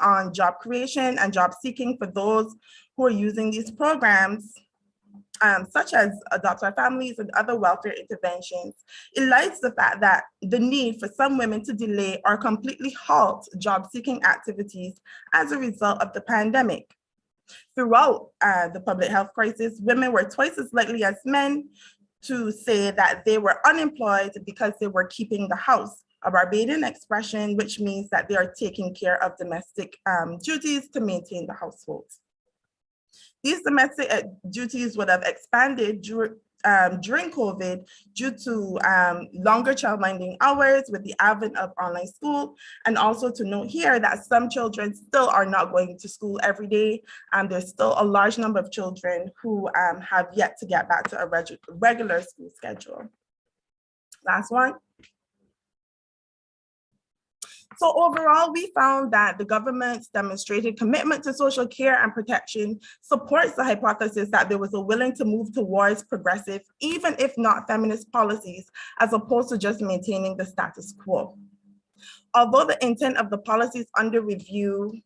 E: on job creation and job seeking for those who are using these programs, such as Adopt Our Families and other welfare interventions, highlights the fact that the need for some women to delay or completely halt job seeking activities as a result of the pandemic. Throughout the public health crisis, women were twice as likely as men to say that they were unemployed because they were keeping the house, a Barbadian expression which means that they are taking care of domestic duties to maintain the household. These domestic duties would have expanded during COVID due to longer childminding hours with the advent of online school, and also to note here that some children still are not going to school every day. There's still a large number of children who have yet to get back to a regular school schedule. Last one. So overall, we found that the government's demonstrated commitment to social care and protection supports the hypothesis that there was a willing to move towards progressive, even if not feminist policies, as opposed to just maintaining the status quo. Although the intent of the policies under review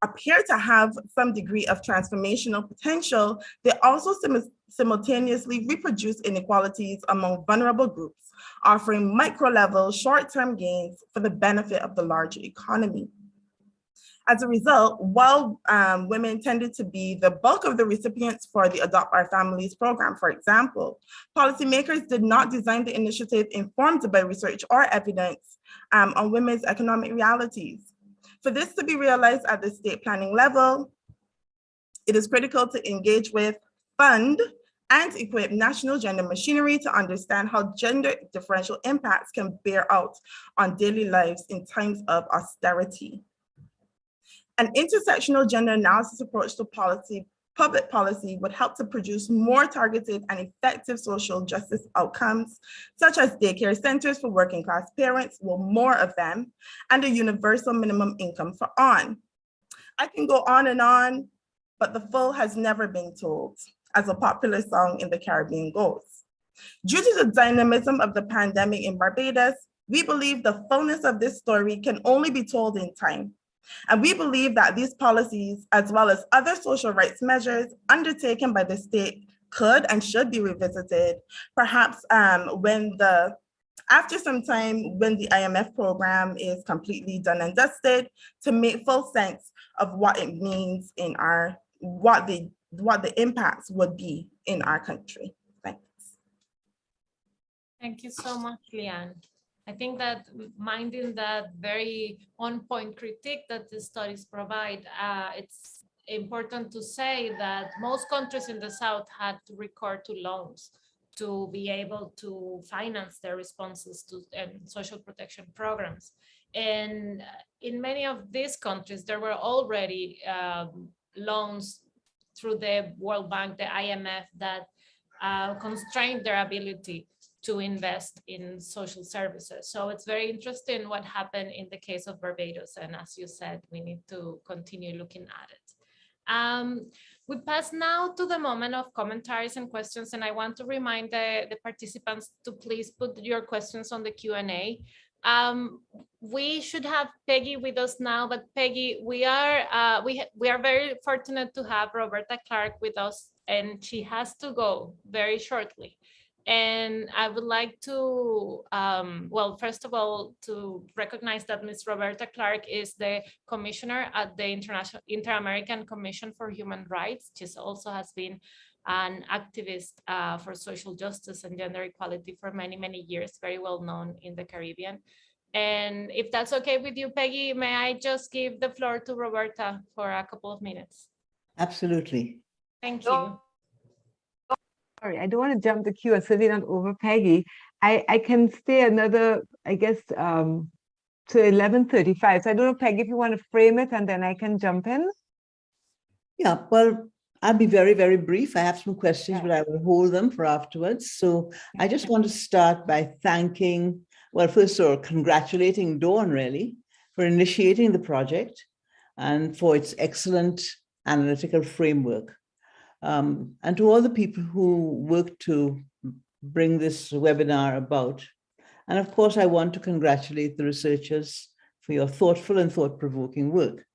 E: appear to have some degree of transformational potential, they also simultaneously reproduce inequalities among vulnerable groups, offering micro-level short-term gains for the benefit of the larger economy. As a result, while women tended to be the bulk of the recipients for the Adopt Our Families program, for example, policymakers did not design the initiative informed by research or evidence on women's economic realities. For this to be realized at the state planning level, it is critical to engage with, fund, and equip national gender machinery to understand how gender differential impacts can bear out on daily lives in times of austerity. An intersectional gender analysis approach to public policy would help to produce more targeted and effective social justice outcomes, such as daycare centers for working class parents, well, more of them, and a universal minimum income for on. I can go on, but the full has never been told, as a popular song in the Caribbean goes. Due to the dynamism of the pandemic in Barbados, we believe the fullness of this story can only be told in time. And we believe that these policies, as well as other social rights measures undertaken by the state, could and should be revisited, perhaps after some time when the IMF program is completely done and dusted, to make full sense of what it means in what the impacts would be in our country. Thanks.
A: Thank you so much, Leanne. I think that minding that very on-point critique that the studies provide, it's important to say that most countries in the South had to record to loans to be able to finance their responses to social protection programs. And in many of these countries, there were already loans through the World Bank, the IMF, that constrained their ability to invest in social services. So it's very interesting what happened in the case of Barbados. And as you said, we need to continue looking at it. We pass now to the moment of commentaries and questions. And I want to remind the participants to please put your questions on the Q&A. We should have Peggy with us now, but Peggy, we are very fortunate to have Roberta Clark with us, and she has to go very shortly. And I would like to, well, first of all, to recognize that Ms. Roberta Clark is the commissioner at the Inter-American Commission for Human Rights. She also has been an activist for social justice and gender equality for many, many years, very well known in the Caribbean. And if that's okay with you, Peggy, may I just give the floor to Roberta for a couple of minutes?
F: Absolutely.
A: Thank you.
G: Sorry, I don't want to jump the queue and certainly not over Peggy. I can stay another, I guess, to 11:35. So I don't know, Peggy, if you want to frame it and then I can jump in.
F: Yeah, well, I'll be very, very brief. I have some questions, but I will hold them for afterwards. So I just want to start by thanking, well, first of all, congratulating Dawn really for initiating the project and for its excellent analytical framework. And to all the people who worked to bring this webinar about. And of course, I want to congratulate the researchers for your thoughtful and thought-provoking work.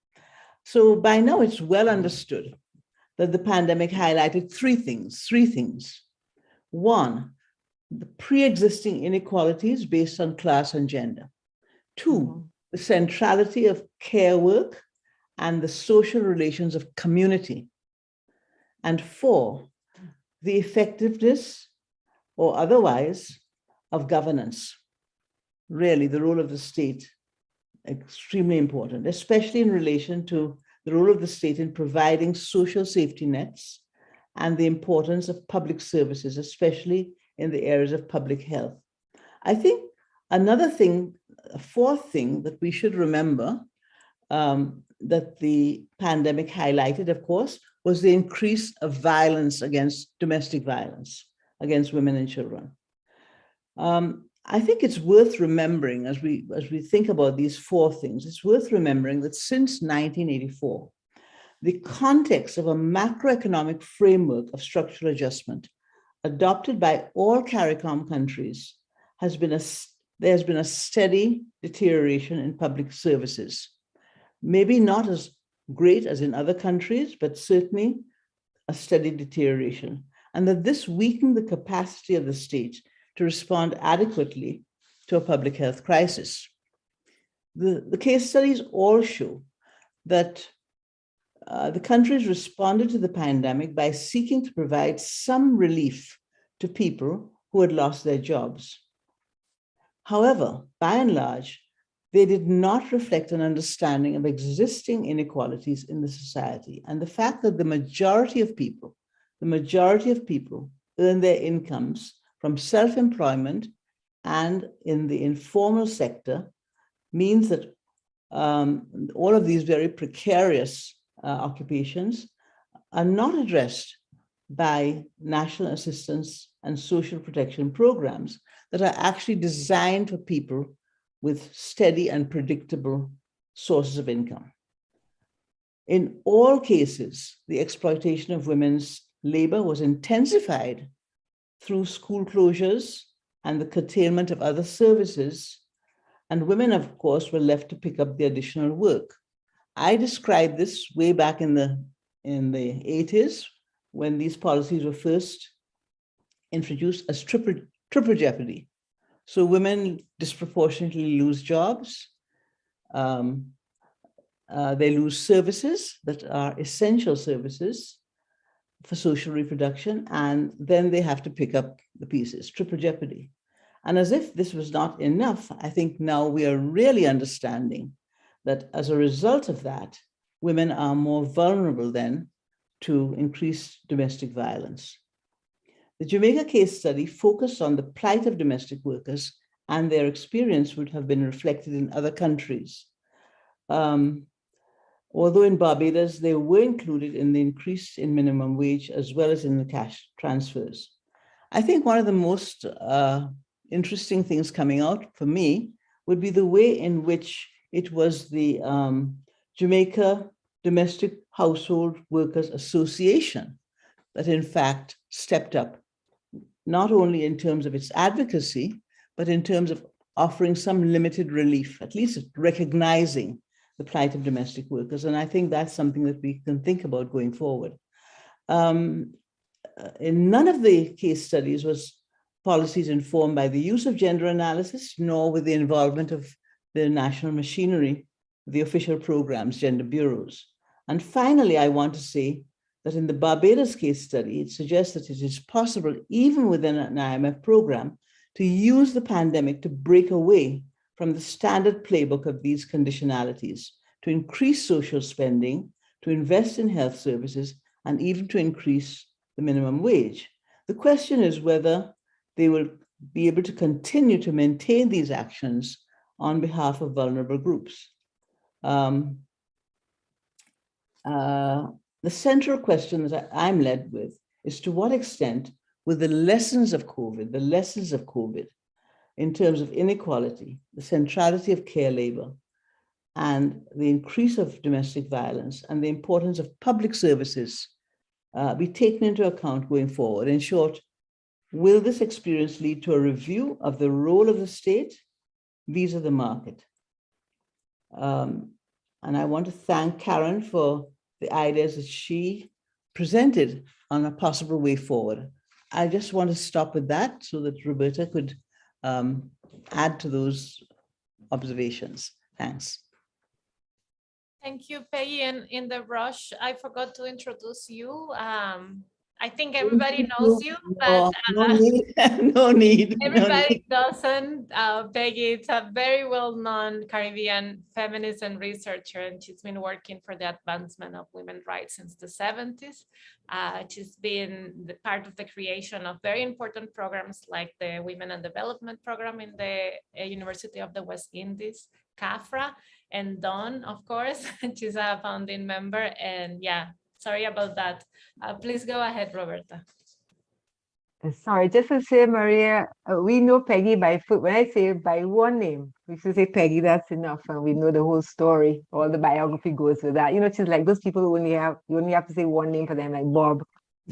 F: So by now, it's well understood that the pandemic highlighted three things. One, the pre-existing inequalities based on class and gender. Two, the centrality of care work and the social relations of community. And four, the effectiveness or otherwise of governance. Really, the role of the state, extremely important, especially in relation to the role of the state in providing social safety nets and the importance of public services, especially in the areas of public health. I think another thing, a fourth thing that we should remember that the pandemic highlighted, of course, was the increase of violence domestic violence against women and children. I think it's worth remembering as we think about these four things, it's worth remembering that since 1984, the context of a macroeconomic framework of structural adjustment adopted by all CARICOM countries there has been a steady deterioration in public services. Maybe not as great as in other countries, but certainly a steady deterioration. And that this weakened the capacity of the state to respond adequately to a public health crisis. The case studies all show that the countries responded to the pandemic by seeking to provide some relief to people who had lost their jobs. However, by and large, they did not reflect an understanding of existing inequalities in the society and the fact that the majority of people earn their incomes from self-employment and in the informal sector means that all of these very precarious occupations are not addressed by national assistance and social protection programs that are actually designed for people with steady and predictable sources of income. In all cases, the exploitation of women's labor was intensified through school closures and the curtailment of other services, and women, of course, were left to pick up the additional work. I described this way back in the 80s when these policies were first introduced as triple jeopardy. So women disproportionately lose jobs, they lose services that are essential services for social reproduction, and then they have to pick up the pieces, triple jeopardy. And as if this was not enough, I think now we are really understanding that as a result of that, women are more vulnerable then to increased domestic violence. The Jamaica case study focused on the plight of domestic workers, and their experience would have been reflected in other countries. Although in Barbados, they were included in the increase in minimum wage as well as in the cash transfers. I think one of the most interesting things coming out for me would be the way in which it was the Jamaica Domestic Household Workers Association that in fact stepped up, not only in terms of its advocacy, but in terms of offering some limited relief, at least recognizing the plight of domestic workers. And I think that's something that we can think about going forward. In none of the case studies was policies informed by the use of gender analysis, nor with the involvement of the national machinery, the official programs, gender bureaus. And finally, I want to say that in the Barbados case study, it suggests that it is possible, even within an IMF program, to use the pandemic to break away from the standard playbook of these conditionalities, to increase social spending, to invest in health services, and even to increase the minimum wage. The question is whether they will be able to continue to maintain these actions on behalf of vulnerable groups. The central question that I'm led with is, to what extent will the lessons of COVID in terms of inequality, the centrality of care labor, and the increase of domestic violence, and the importance of public services be taken into account going forward? In short, will this experience lead to a review of the role of the state vis-a-vis the market? And I want to thank Karen for the ideas that she presented on a possible way forward. I just want to stop with that so that Roberta could add to those observations. Thanks.
A: Thank you, Peggy. And in the rush, I forgot to introduce you. I think everybody knows you, but
F: no need. No need.
A: Everybody doesn't. Peggy is a very well-known Caribbean feminist and researcher, and she's been working for the advancement of women's rights since the 70s. She's been part of the creation of very important programs like the Women and Development Program in the University of the West Indies, CAFRA, and Dawn, of course. She's a founding member, and yeah, sorry about that. Please go ahead, Roberta.
G: Sorry, just to say, Maria, we know Peggy by foot. When I say by one name, we should say Peggy, that's enough. And we know the whole story. All the biography goes with that. You know, she's like those people who you only have to say one name for them, like Bob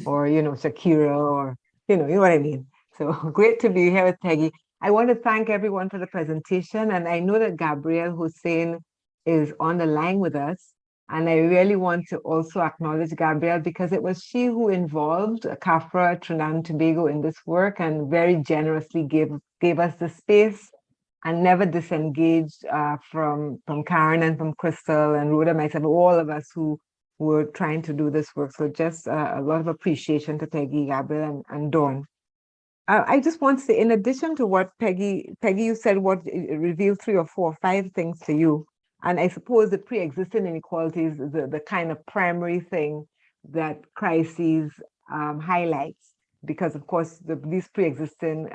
G: or, you know, Shakira, or, you know what I mean. So great to be here with Peggy. I want to thank everyone for the presentation. And I know that Gabrielle Hussein is on the line with us. And I really want to also acknowledge Gabrielle, because it was she who involved CAFRA, Trinidad and Tobago in this work, and very generously gave us the space and never disengaged from Karen and from Crystal and Rhoda, myself, all of us who were trying to do this work. So just a lot of appreciation to Peggy, Gabrielle, and Dawn. I just want to say, in addition to what Peggy, you said what revealed 3 or 4 or 5 things to you. And I suppose the pre-existing inequalities is the kind of primary thing that crises highlights, because of course these pre-existing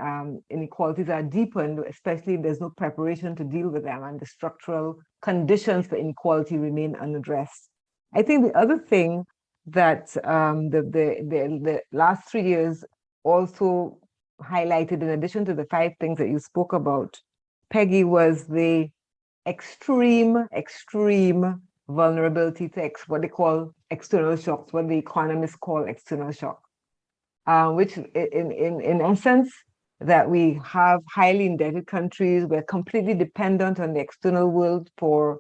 G: inequalities are deepened, especially if there's no preparation to deal with them, and the structural conditions for inequality remain unaddressed. I think the other thing that the last 3 years also highlighted, in addition to the 5 things that you spoke about, Peggy, was the extreme vulnerability to what they call external shocks, what the economists call external shock, which in essence, that we have highly indebted countries. We're completely dependent on the external world for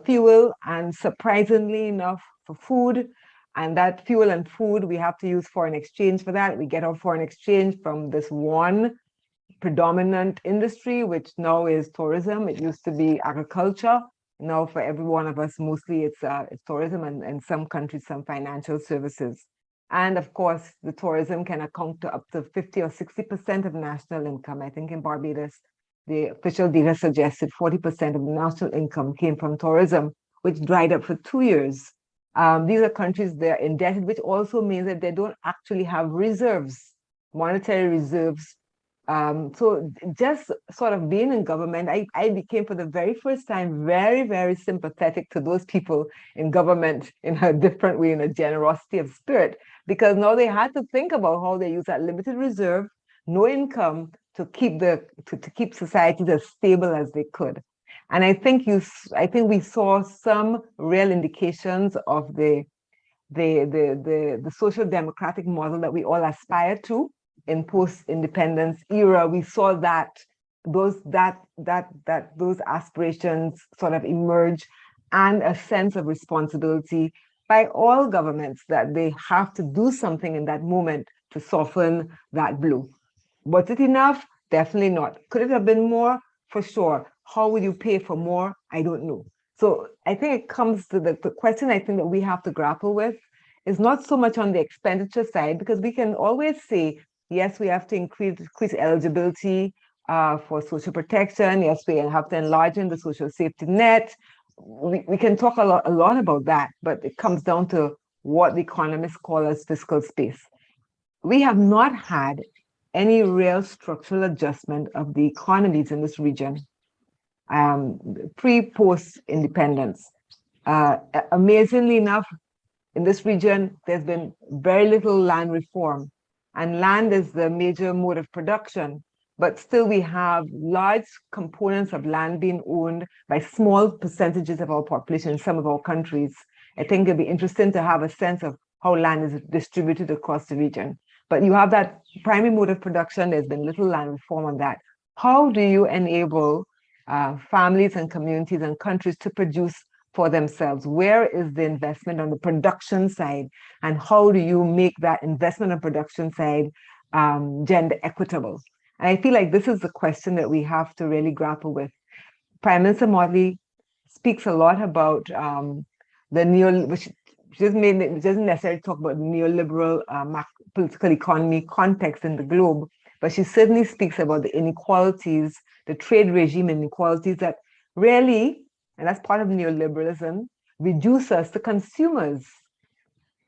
G: fuel, and surprisingly enough, for food. And that fuel and food, we have to use foreign exchange for that. We get our foreign exchange from this one predominant industry, which now is tourism. It used to be agriculture. Now for every one of us, mostly it's tourism, and in some countries, some financial services. And of course, the tourism can account to up to 50 or 60% of national income. I think in Barbados, the official data suggested 40% of national income came from tourism, which dried up for 2 years. These are countries that are indebted, which also means that they don't actually have reserves, monetary reserves. So just sort of being in government, I became for the very first time very, very sympathetic to those people in government in a different way, in a generosity of spirit, because now they had to think about how they use that limited reserve, no income, to keep to keep societies as stable as they could. And I think we saw some real indications of the social democratic model that we all aspire to in post-independence era. We saw that those aspirations sort of emerge, and a sense of responsibility by all governments that they have to do something in that moment to soften that blow. Was it enough? Definitely not. Could it have been more? For sure. How will you pay for more? I don't know. So I think it comes to the question I think that we have to grapple with is not so much on the expenditure side, because we can always say, yes, we have to increase eligibility for social protection. Yes, we have to enlarge the social safety net. we can talk a lot about that, but it comes down to what the economists call as fiscal space. We have not had any real structural adjustment of the economies in this region, pre-post independence. Amazingly enough, in this region, there's been very little land reform, and land is the major mode of production. But still, we have large components of land being owned by small percentages of our population in some of our countries. I think it'd be interesting to have a sense of how land is distributed across the region. But you have that primary mode of production. There's been little land reform on that. How do you enable families and communities and countries to produce for themselves? Where is the investment on the production side? And how do you make that investment on production side gender equitable? And I feel like this is the question that we have to really grapple with. Prime Minister Motley speaks a lot about which doesn't necessarily talk about the neoliberal political economy context in the globe, but she certainly speaks about the inequalities, the trade regime inequalities that really, and that's part of neoliberalism, reduce us to consumers.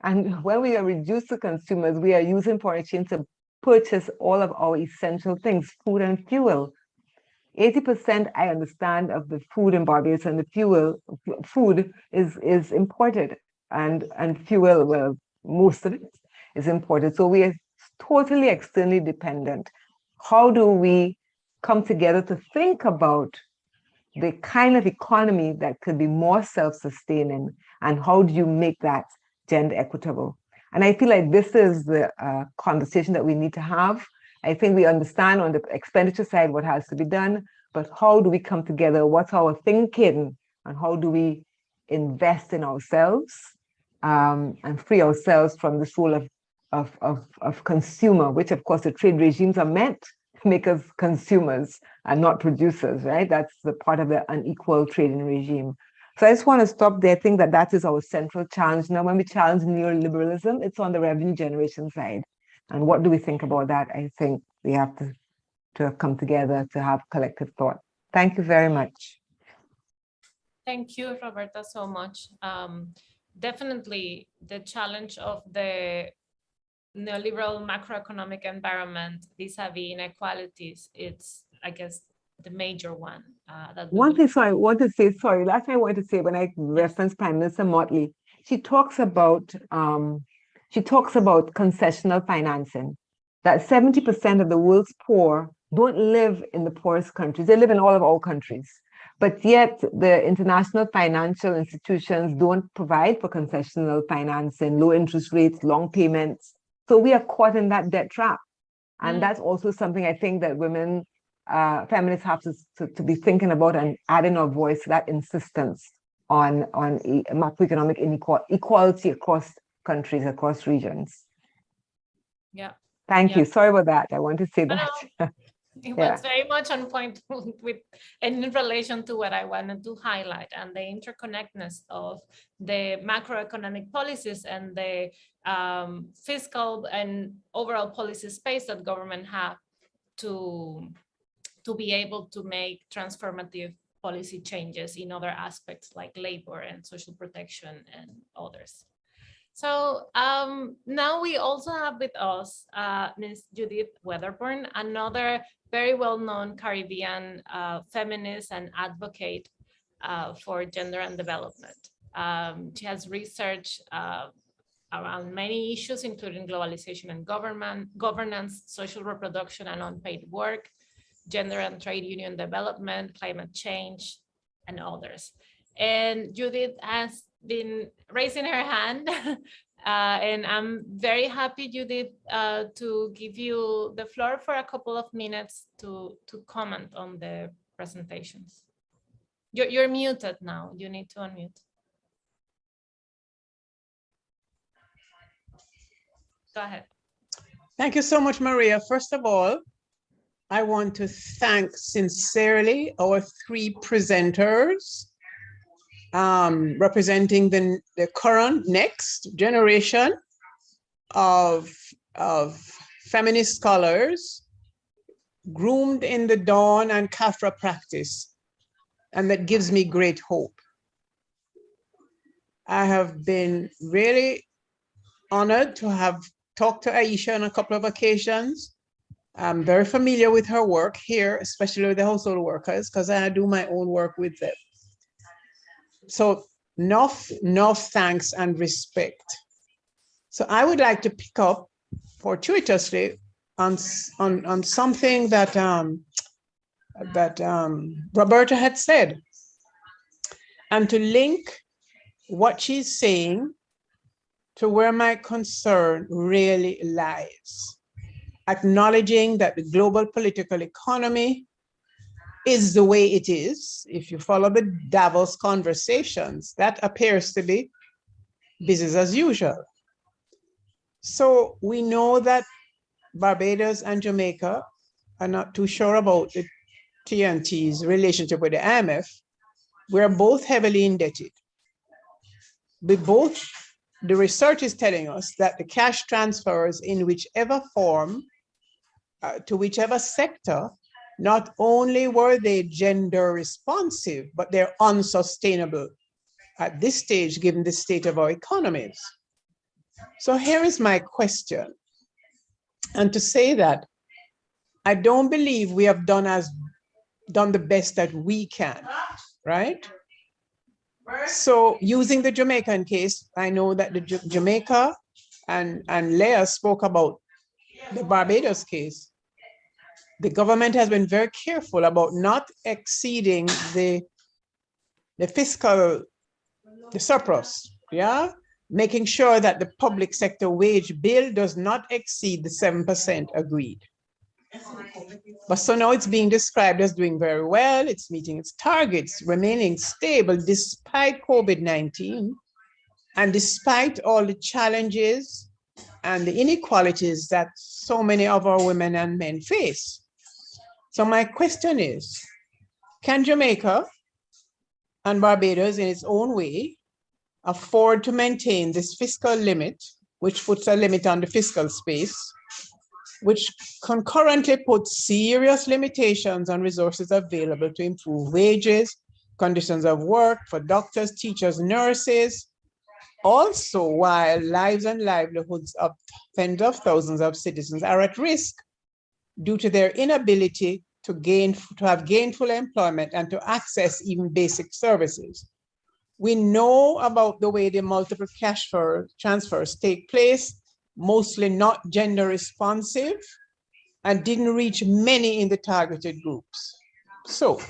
G: And when we are reduced to consumers, we are using foreign exchange to purchase all of our essential things, food and fuel. 80%, I understand, of the food in Barbados and the food is imported, and fuel, well, most of it is imported. So we are totally externally dependent. How do we come together to think about the kind of economy that could be more self-sustaining, and how do you make that gender equitable? And I feel like this is the conversation that we need to have. I think we understand on the expenditure side what has to be done, but how do we come together? What's our thinking, and how do we invest in ourselves and free ourselves from this role of consumer, which of course the trade regimes are meant to make us consumers and not producers, right? That's the part of the unequal trading regime. So I just want to stop there. I think that is our central challenge. Now, when we challenge neoliberalism, it's on the revenue generation side. And what do we think about that? I think we have to come together to have collective thought. Thank you very much.
A: Thank you, Roberta, so much. Definitely the challenge of the neoliberal macroeconomic environment vis-a-vis inequalities, it's, I guess, the major one. One
G: thing, sorry, I want to say, last thing I wanted to say when I referenced Prime Minister Motley, she talks about concessional financing, that 70% of the world's poor don't live in the poorest countries. They live in all of our countries. But yet the international financial institutions don't provide for concessional financing, low interest rates, long payments. So we are caught in that debt trap. And that's also something I think that women, feminists have to be thinking about and adding our voice to that insistence on macroeconomic equality across countries, across regions.
A: Yeah.
G: Thank you. Sorry about that. I want to say that.
A: It was very much on point with and in relation to what I wanted to highlight, and the interconnectedness of the macroeconomic policies and the fiscal and overall policy space that government have to be able to make transformative policy changes in other aspects like labor and social protection and others. So now we also have with us Ms. Judith Wedderburn, another very well-known Caribbean feminist and advocate for gender and development. She has researched around many issues, including globalization and governance, social reproduction and unpaid work, gender and trade union development, climate change, and others. And Judith has been raising her hand and I'm very happy, Judith, to give you the floor for a couple of minutes to comment on the presentations. You're muted now. You need to unmute. Go ahead.
H: Thank you so much, Maria. First of all, I want to thank sincerely our three presenters representing the current next generation of feminist scholars groomed in the dawn and Kafra practice. And that gives me great hope. I have been really honored to have talked to Aisha on a couple of occasions. I'm very familiar with her work here, especially with the household workers, because I do my own work with them. So enough thanks and respect. So I would like to pick up fortuitously on something that Roberta had said, and to link what she's saying to where my concern really lies. Acknowledging that the global political economy is the way it is. If you follow the Davos conversations, that appears to be business as usual. So we know that Barbados and Jamaica are not too sure about the TNT's relationship with the IMF. We're both heavily indebted. The research is telling us that the cash transfers in whichever form to whichever sector, not only were they gender responsive, but they're unsustainable at this stage, given the state of our economies. So here is my question. And to say that I don't believe we have done the best that we can, right? So using the Jamaican case, I know that the Jamaica and Leah spoke about the Barbados case. The government has been very careful about not exceeding the fiscal, the surplus, yeah? Making sure that the public sector wage bill does not exceed the 7% agreed. But so now it's being described as doing very well, it's meeting its targets, remaining stable despite COVID-19, and despite all the challenges and the inequalities that so many of our women and men face. So my question is, can Jamaica and Barbados in its own way afford to maintain this fiscal limit, which puts a limit on the fiscal space, which concurrently puts serious limitations on resources available to improve wages, conditions of work for doctors, teachers, nurses, also while lives and livelihoods of tens of thousands of citizens are at risk due to their inability to have gainful employment and to access even basic services. We know about the way the multiple cash transfers take place, mostly not gender responsive, and didn't reach many in the targeted groups. So,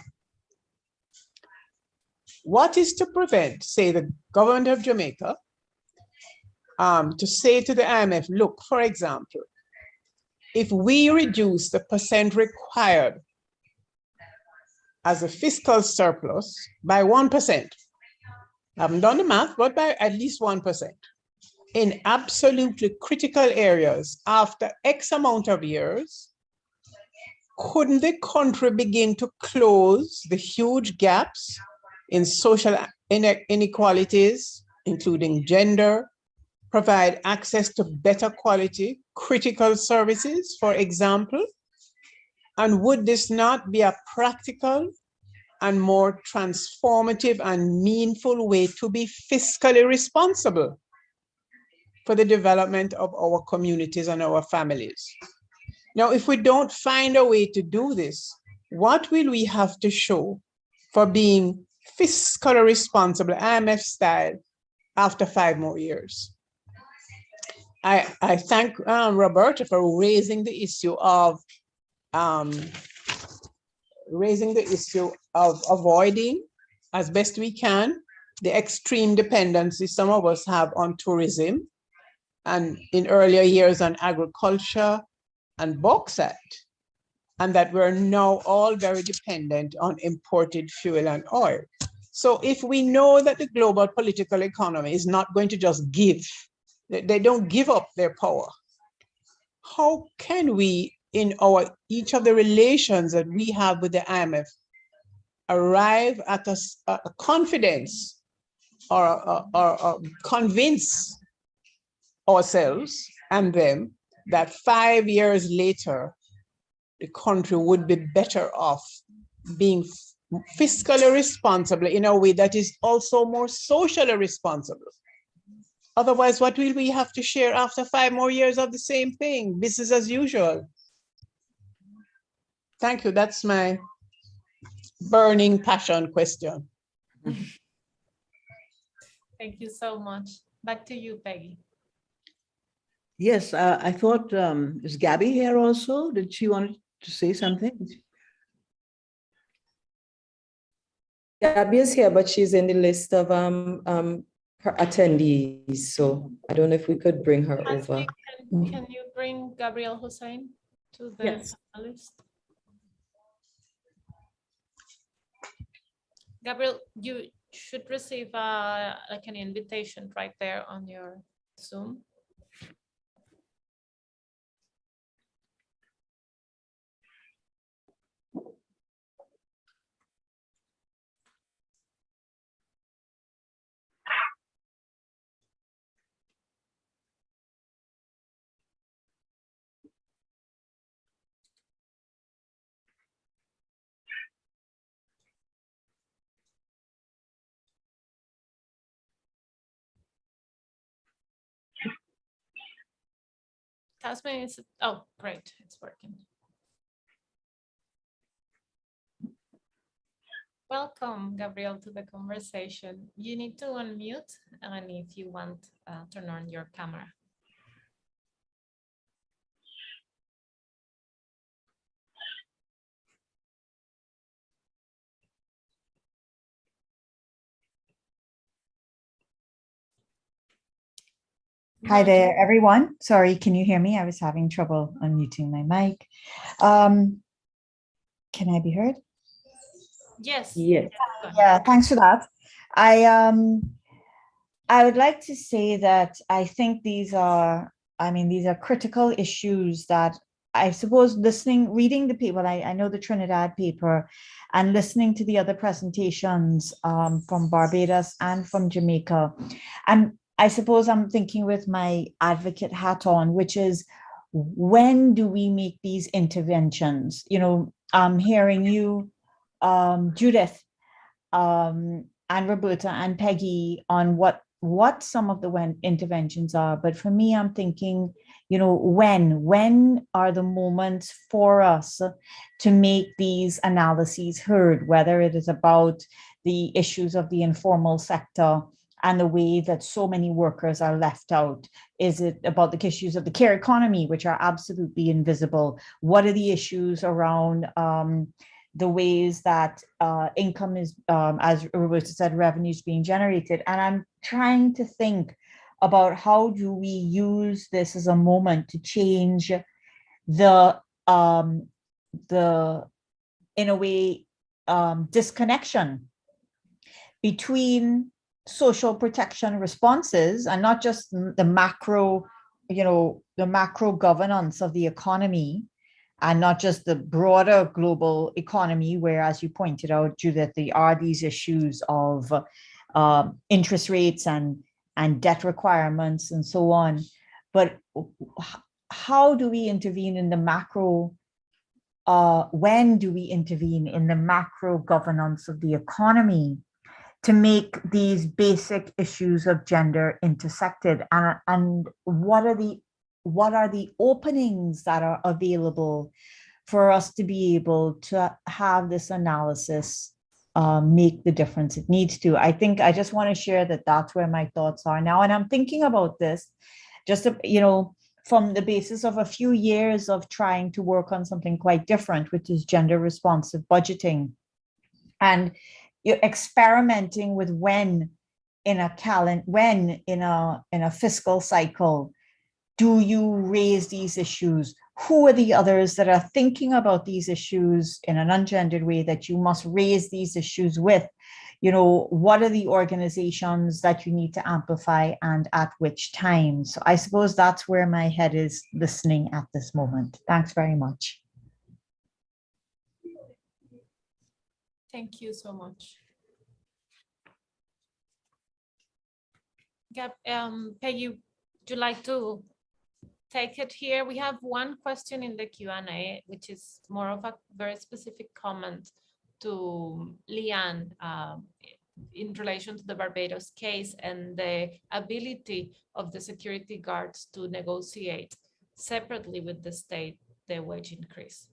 H: what is to prevent, say, the government of Jamaica to say to the IMF, look, for example, if we reduce the percent required as a fiscal surplus by 1%, I haven't done the math, but by at least 1%, in absolutely critical areas after X amount of years, couldn't the country begin to close the huge gaps in social inequalities, including gender, provide access to better quality critical services, for example? And would this not be a practical and more transformative and meaningful way to be fiscally responsible for the development of our communities and our families? Now, if we don't find a way to do this, what will we have to show for being fiscally responsible, IMF style, after 5 more years? I thank Roberta for raising the issue of avoiding, as best we can, the extreme dependency some of us have on tourism, and in earlier years on agriculture and bauxite, and that we're now all very dependent on imported fuel and oil. So if we know that the global political economy is not going to just give, they don't give up their power, how can we, in each of the relations that we have with the IMF, arrive at a confidence or convince ourselves and them that 5 years later, the country would be better off being fiscally responsible in a way that is also more socially responsible. Otherwise, what will we have to share after 5 more years of the same thing? Business as usual. Thank you. That's my burning passion question.
A: Thank you so much. Back to you, Peggy.
F: Yes, I thought, is Gabby here also? Did she want to say something?
B: Gabby is here, but she's in the list of her attendees. So I don't know if we could bring her over.
A: Can you bring Gabriel Hussein to the list? Gabriel, you should receive like an invitation right there on your Zoom. Tasman is, oh, great, it's working. Welcome, Gabriel, to the conversation. You need to unmute, and if you want, turn on your camera.
I: Hi there, everyone. Sorry, can you hear me? I was having trouble unmuting my mic. Can I be heard?
A: Yes.
B: Yes.
I: Yeah, thanks for that. I would like to say that I think these are critical issues that I suppose reading the paper, I know the Trinidad paper, and listening to the other presentations from Barbados and from Jamaica. And I suppose I'm thinking with my advocate hat on, which is, when do we make these interventions? You know, I'm hearing you, Judith, and Roberta and Peggy on what some of the interventions are. But for me, I'm thinking, you know, when are the moments for us to make these analyses heard, whether it is about the issues of the informal sector and the way that so many workers are left out? Is it about the issues of the care economy, which are absolutely invisible? What are the issues around the ways that income is, as Roberta said, revenues being generated? And I'm trying to think about how do we use this as a moment to change the in a way, disconnection between social protection responses and not just the macro, you know, the macro governance of the economy, and not just the broader global economy, where, as you pointed out, Judith, there are these issues of interest rates and debt requirements and so on. But how do we intervene in the macro? When do we intervene in the macro governance of the economy to make these basic issues of gender intersected? And what are the openings that are available for us to be able to have this analysis make the difference it needs to? I think I just want to share that that's where my thoughts are now. And I'm thinking about this just, you know, from the basis of a few years of trying to work on something quite different, which is gender responsive budgeting. And you're experimenting with when in a fiscal cycle do you raise these issues? Who are the others that are thinking about these issues in an ungendered way that you must raise these issues with? You know, what are the organizations that you need to amplify and at which time? So I suppose that's where my head is listening at this moment. Thanks very much.
A: Thank you so much. Peggy, would you like to take it here? We have one question in the Q&A, which is more of a very specific comment to Leanne in relation to the Barbados case and the ability of the security guards to negotiate separately with the state the wage increase.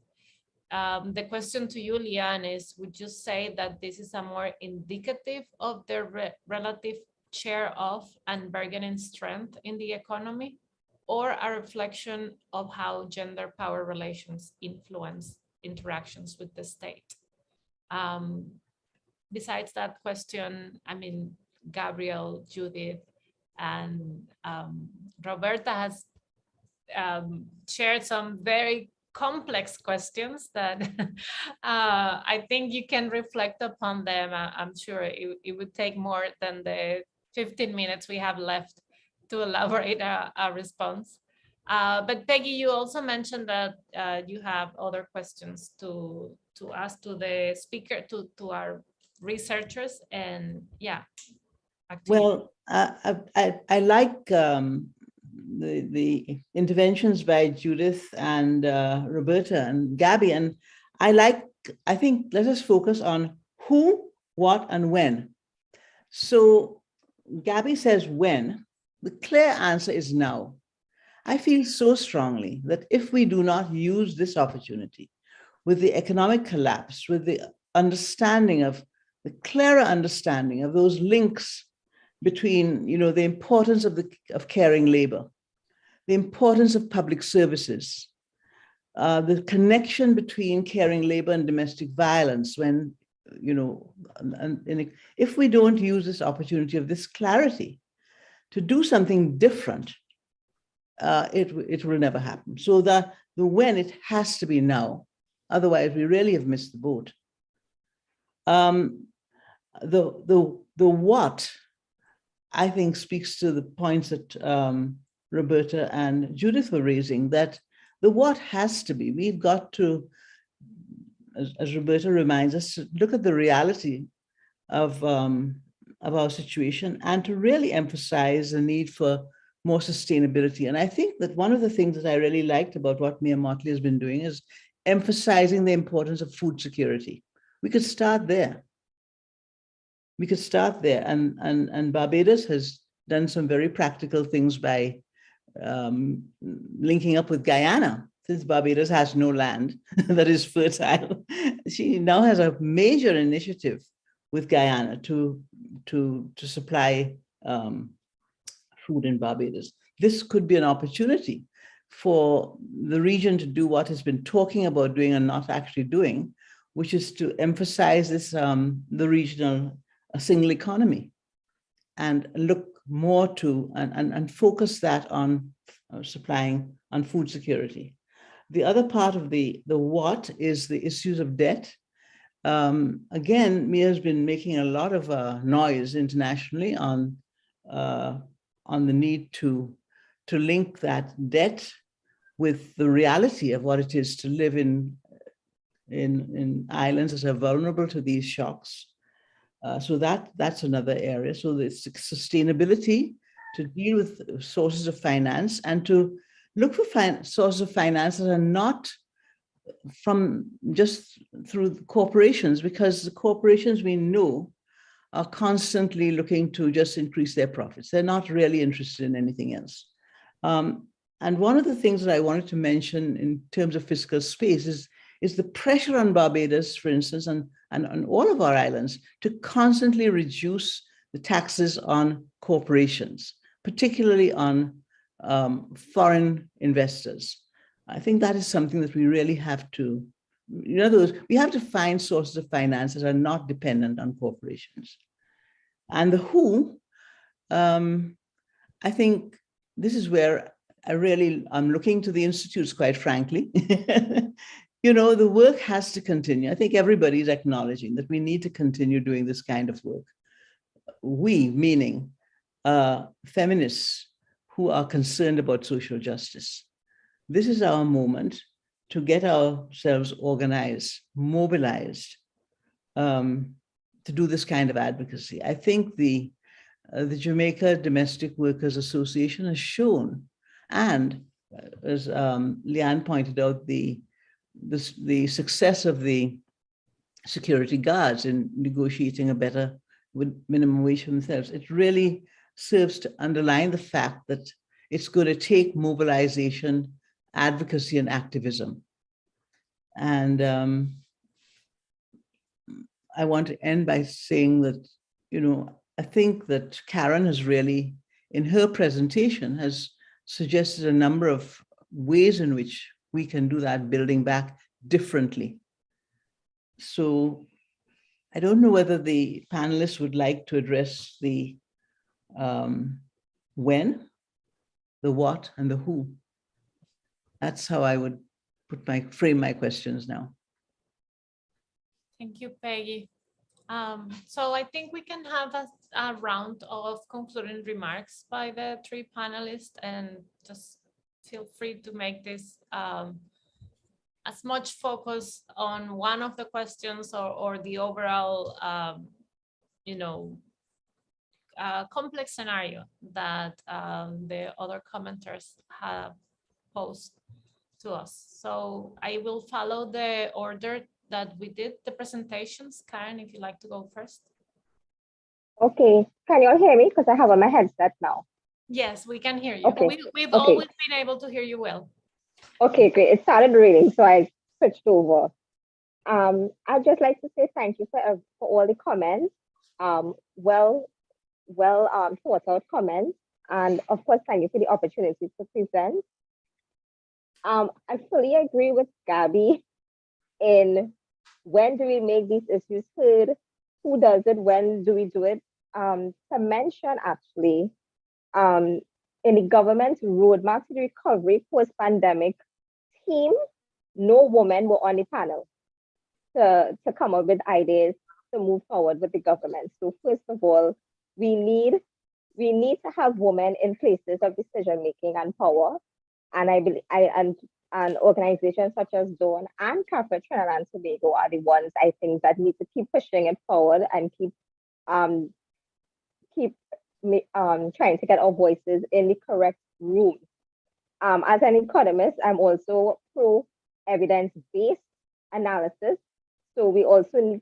A: The question to you, Leanne, is would you say that this is a more indicative of the relative share of and bargaining strength in the economy, or a reflection of how gender power relations influence interactions with the state? Besides that question, I mean, Gabriel, Judith, and Roberta has shared some very complex questions that I think you can reflect upon them. I'm sure it would take more than the 15 minutes we have left to elaborate a response. But Peggy, you also mentioned that you have other questions to ask to the speaker, to our researchers, and yeah.
F: Well, I like the interventions by Judith and Roberta and Gabby, and I think let us focus on who, what, and when. So Gabby says when. The clear answer is now. I feel so strongly that if we do not use this opportunity with the economic collapse, with the clearer understanding of those links between, the importance of caring labor, the importance of public services, the connection between caring labor and domestic violence, when, if we don't use this opportunity of this clarity to do something different, it will never happen. So the when, it has to be now. Otherwise, we really have missed the boat. The what, I think, speaks to the points that Roberta and Judith were raising, that the what has to be. We've got to, as Roberta reminds us, to look at the reality of our situation and to really emphasize the need for more sustainability. And I think that one of the things that I really liked about what Mia Motley has been doing is emphasizing the importance of food security. We could start there. And Barbados has done some very practical things by linking up with Guyana, since Barbados has no land that is fertile. She now has a major initiative with Guyana to supply food in Barbados. This could be an opportunity for the region to do what it's been talking about doing and not actually doing, which is to emphasize this the regional single economy and look more to and focus that on supplying on food security. The other part of the what is the issues of debt. Again, Mia has been making a lot of noise internationally on the need to link that debt with the reality of what it is to live in islands that are vulnerable to these shocks. So that's another area. So the sustainability, to deal with sources of finance and to look for sources of finance that are not from just through corporations, because the corporations we know are constantly looking to just increase their profits. They're not really interested in anything else. And one of the things that I wanted to mention in terms of fiscal space is the pressure on Barbados, for instance, and on all of our islands to constantly reduce the taxes on corporations, particularly on foreign investors. I think that is something that we really have to, in other words, we have to find sources of finance that are not dependent on corporations. And the who, I think this is where I'm looking to the institutes, quite frankly. The work has to continue. I think everybody's acknowledging that we need to continue doing this kind of work. We, meaning feminists who are concerned about social justice. This is our moment to get ourselves organized, mobilized, to do this kind of advocacy. I think the Jamaica Domestic Workers Association has shown, and as Leanne pointed out, the success of the security guards in negotiating a better minimum wage for themselves. It really serves to underline the fact that it's going to take mobilization, advocacy, and activism. And I want to end by saying that, I think that Karen has really, in her presentation, has suggested a number of ways in which we can do that building back differently. So I don't know whether the panelists would like to address the when, the what, and the who. That's how I would frame my questions now.
A: Thank you, Peggy. So I think we can have a round of concluding remarks by the three panelists, and just feel free to make this as much focus on one of the questions or the overall, complex scenario that the other commenters have posed to us. So I will follow the order that we did the presentations. Karen, if you'd like to go first.
C: Okay, can you all hear me? Because I have on my headset now.
A: Yes, we can hear you.
C: Okay.
A: We've
C: Okay.
A: always been able to hear you well.
C: Okay, great. It started raining, so I switched over. I'd just like to say thank you for all the comments. Well thought out comments, and of course, thank you for the opportunity to present. I fully agree with Gabby in when do we make these issues heard, who does it, when do we do it. To mention actually, in the government's roadmap to the recovery post-pandemic team, no women were on the panel to come up with ideas to move forward with the government. So first of all, we need to have women in places of decision making and power. And I believe and organizations such as Dawn and CAFRA Trinidad and Tobago are the ones I think that need to keep pushing it forward and keep trying to get our voices in the correct room. As an economist, I'm also pro evidence-based analysis. So we also need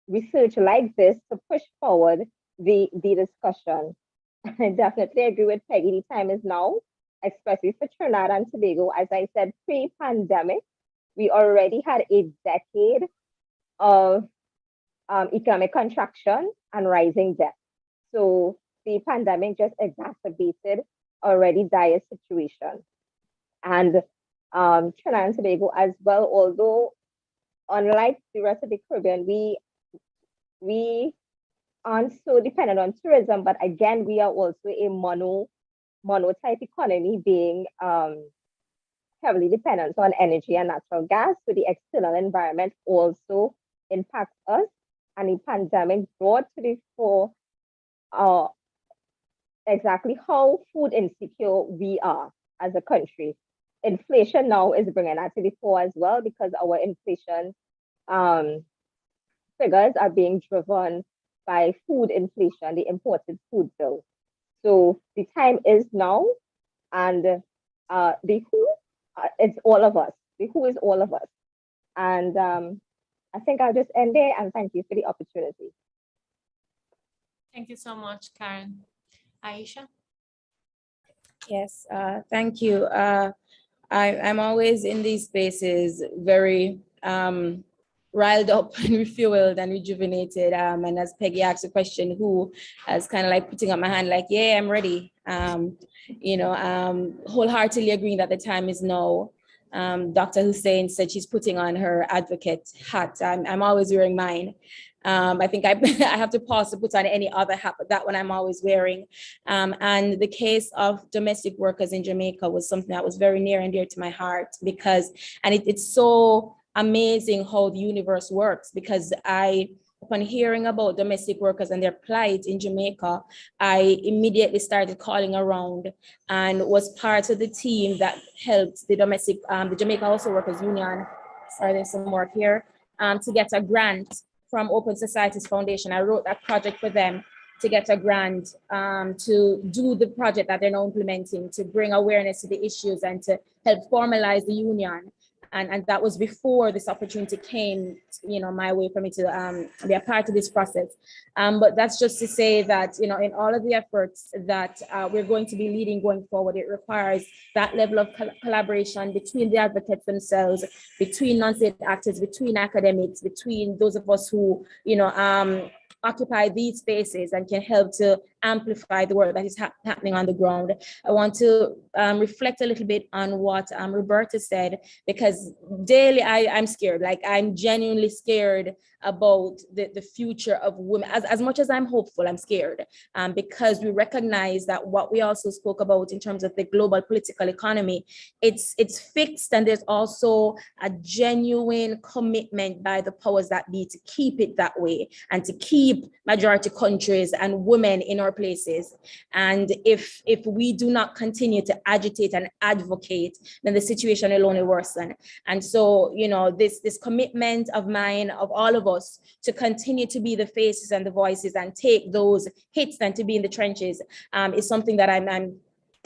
C: research like this to push forward the discussion. I definitely agree with Peggy. The time is now, especially for Trinidad and Tobago. As I said, pre-pandemic, we already had a decade of economic contraction and rising debt. So the pandemic just exacerbated already dire situation. And Trinidad and Tobago as well, although unlike the rest of the Caribbean, we aren't so dependent on tourism, but again, we are also a mono-type economy, being heavily dependent on energy and natural gas. So the external environment also impacts us, and the pandemic brought to the fore exactly how food insecure we are as a country. Inflation now is bringing that to the fore as well, because our inflation figures are being driven by food inflation, the imported food bill. So the time is now, and the who, it's all of us. The who is all of us. And I think I'll just end there, and thank you for the opportunity.
A: Thank you so much, Karen. Aisha?
D: Yes, thank you. I'm always in these spaces very riled up and refueled and rejuvenated. And as Peggy asked the question, who, as kind of like putting up my hand, like, yeah, I'm ready. Wholeheartedly agreeing that the time is now. Dr. Hussein said she's putting on her advocate hat. I'm always wearing mine. I think I have to pause to put on any other hat, but that one I'm always wearing. And the case of domestic workers in Jamaica was something that was very near and dear to my heart, because, and it's so amazing how the universe works, because upon hearing about domestic workers and their plight in Jamaica, I immediately started calling around and was part of the team that helped the Jamaica Household Workers Union, sorry, there's some work here, to get a grant from Open Societies Foundation. I wrote that project for them to get a grant to do the project that they're now implementing, to bring awareness to the issues and to help formalize the union. And that was before this opportunity came, my way for me to be a part of this process. But that's just to say that, in all of the efforts that we're going to be leading going forward, it requires that level of collaboration between the advocates themselves, between non-state actors, between academics, between those of us who, occupy these spaces and can help to amplify the work that is happening on the ground. I want to reflect a little bit on what Roberta said, because daily I'm scared. Like, I'm genuinely scared about the future of women. As much as I'm hopeful, I'm scared, because we recognize that what we also spoke about in terms of the global political economy, it's fixed, and there's also a genuine commitment by the powers that be to keep it that way and to keep majority countries and women in our places. And if we do not continue to agitate and advocate, then the situation will only worsen. And so, this commitment of mine, of all of us, to continue to be the faces and the voices and take those hits and to be in the trenches is something that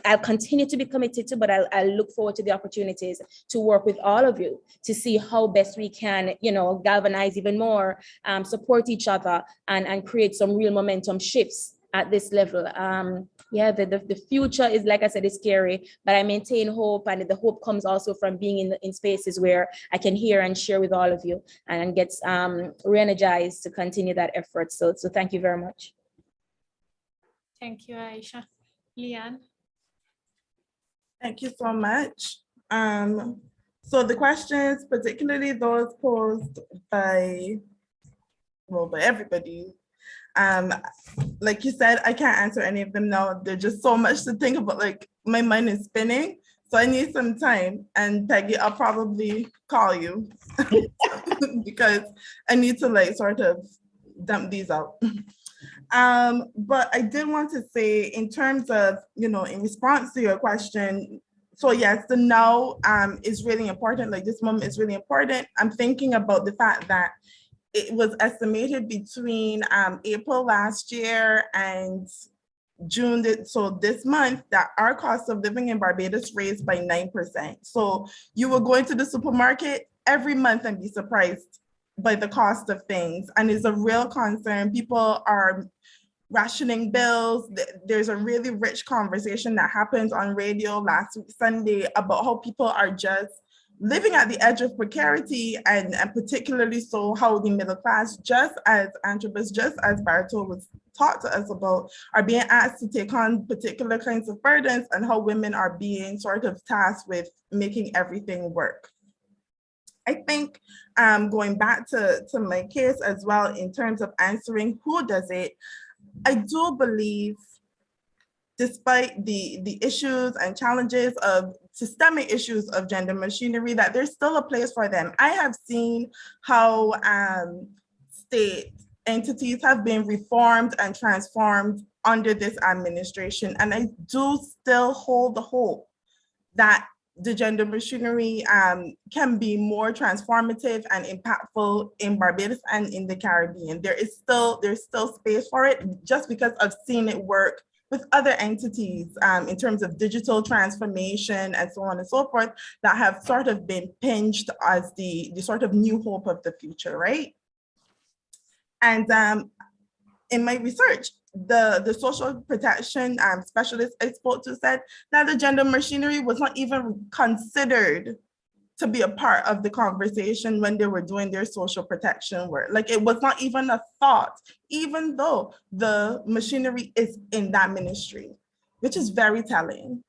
D: I'll continue to be committed to, but I'll look forward to the opportunities to work with all of you to see how best we can, galvanize even more, support each other, and create some real momentum shifts at this level. The future is, like I said, is scary, but I maintain hope, and the hope comes also from being in spaces where I can hear and share with all of you and get re-energized to continue that effort. So thank you very much.
A: Thank you, Aisha. Leanne?
E: Thank you so much. So the questions, particularly those posed by everybody, like you said, I can't answer any of them now. There's just so much to think about, like my mind is spinning. So I need some time, and Peggy, I'll probably call you because I need to sort of dump these out. But I did want to say, in terms of, in response to your question, so yes, the now is really important. Like, this moment is really important. I'm thinking about the fact that it was estimated between April last year and June, so this month, that our cost of living in Barbados raised by 9%. So you will go into the supermarket every month and be surprised by the cost of things. And it's a real concern. People are rationing bills. There's a really rich conversation that happens on radio last week, Sunday, about how people are just living at the edge of precarity, and particularly so how the middle class, just as Antrobus, just as Barto was taught to us about, are being asked to take on particular kinds of burdens, and how women are being sort of tasked with making everything work. I think going back to my case as well, in terms of answering who does it, I do believe, despite the issues and challenges of systemic issues of gender machinery, that there's still a place for them. I have seen how state entities have been reformed and transformed under this administration. And I do still hold the hope that the gender machinery can be more transformative and impactful in Barbados and in the Caribbean. There's still space for it, just because I've seen it work with other entities in terms of digital transformation and so on and so forth, that have sort of been pinched as the sort of new hope of the future, right? And in my research, the social protection specialist I spoke to said that the gender machinery was not even considered to be a part of the conversation when they were doing their social protection work. Like, it was not even a thought, even though the machinery is in that ministry, which is very telling.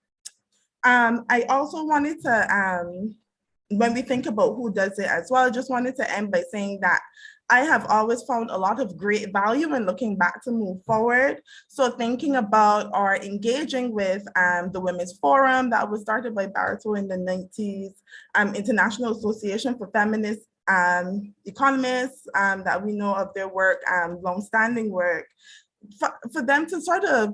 E: I also wanted to, when we think about who does it as well, I just wanted to end by saying that I have always found a lot of great value in looking back to move forward. So thinking about or engaging with the Women's Forum that was started by Barto in the 90s, International Association for Feminist Economists, that we know of their work, longstanding work, for them to sort of,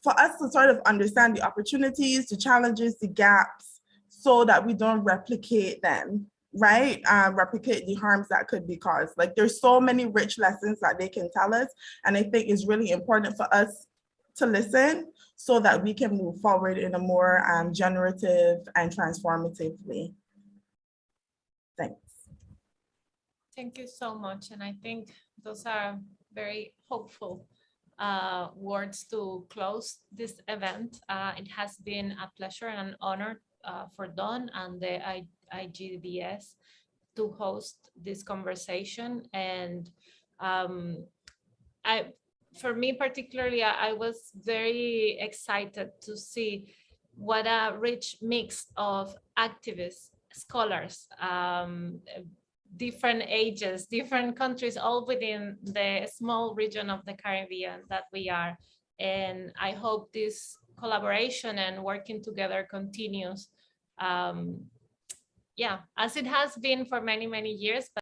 E: for us to sort of understand the opportunities, the challenges, the gaps, so that we don't replicate them. Right? Replicate the harms that could be caused. Like, there's so many rich lessons that they can tell us. And I think it's really important for us to listen so that we can move forward in a more generative and transformative way.
A: Thank you so much. And I think those are very hopeful words to close this event. It has been a pleasure and an honor for Dawn and the IGDS to host this conversation. And for me particularly, I was very excited to see what a rich mix of activists, scholars, different ages, different countries, all within the small region of the Caribbean that we are. And I hope this collaboration and working together continues, yeah, as it has been for many, many years.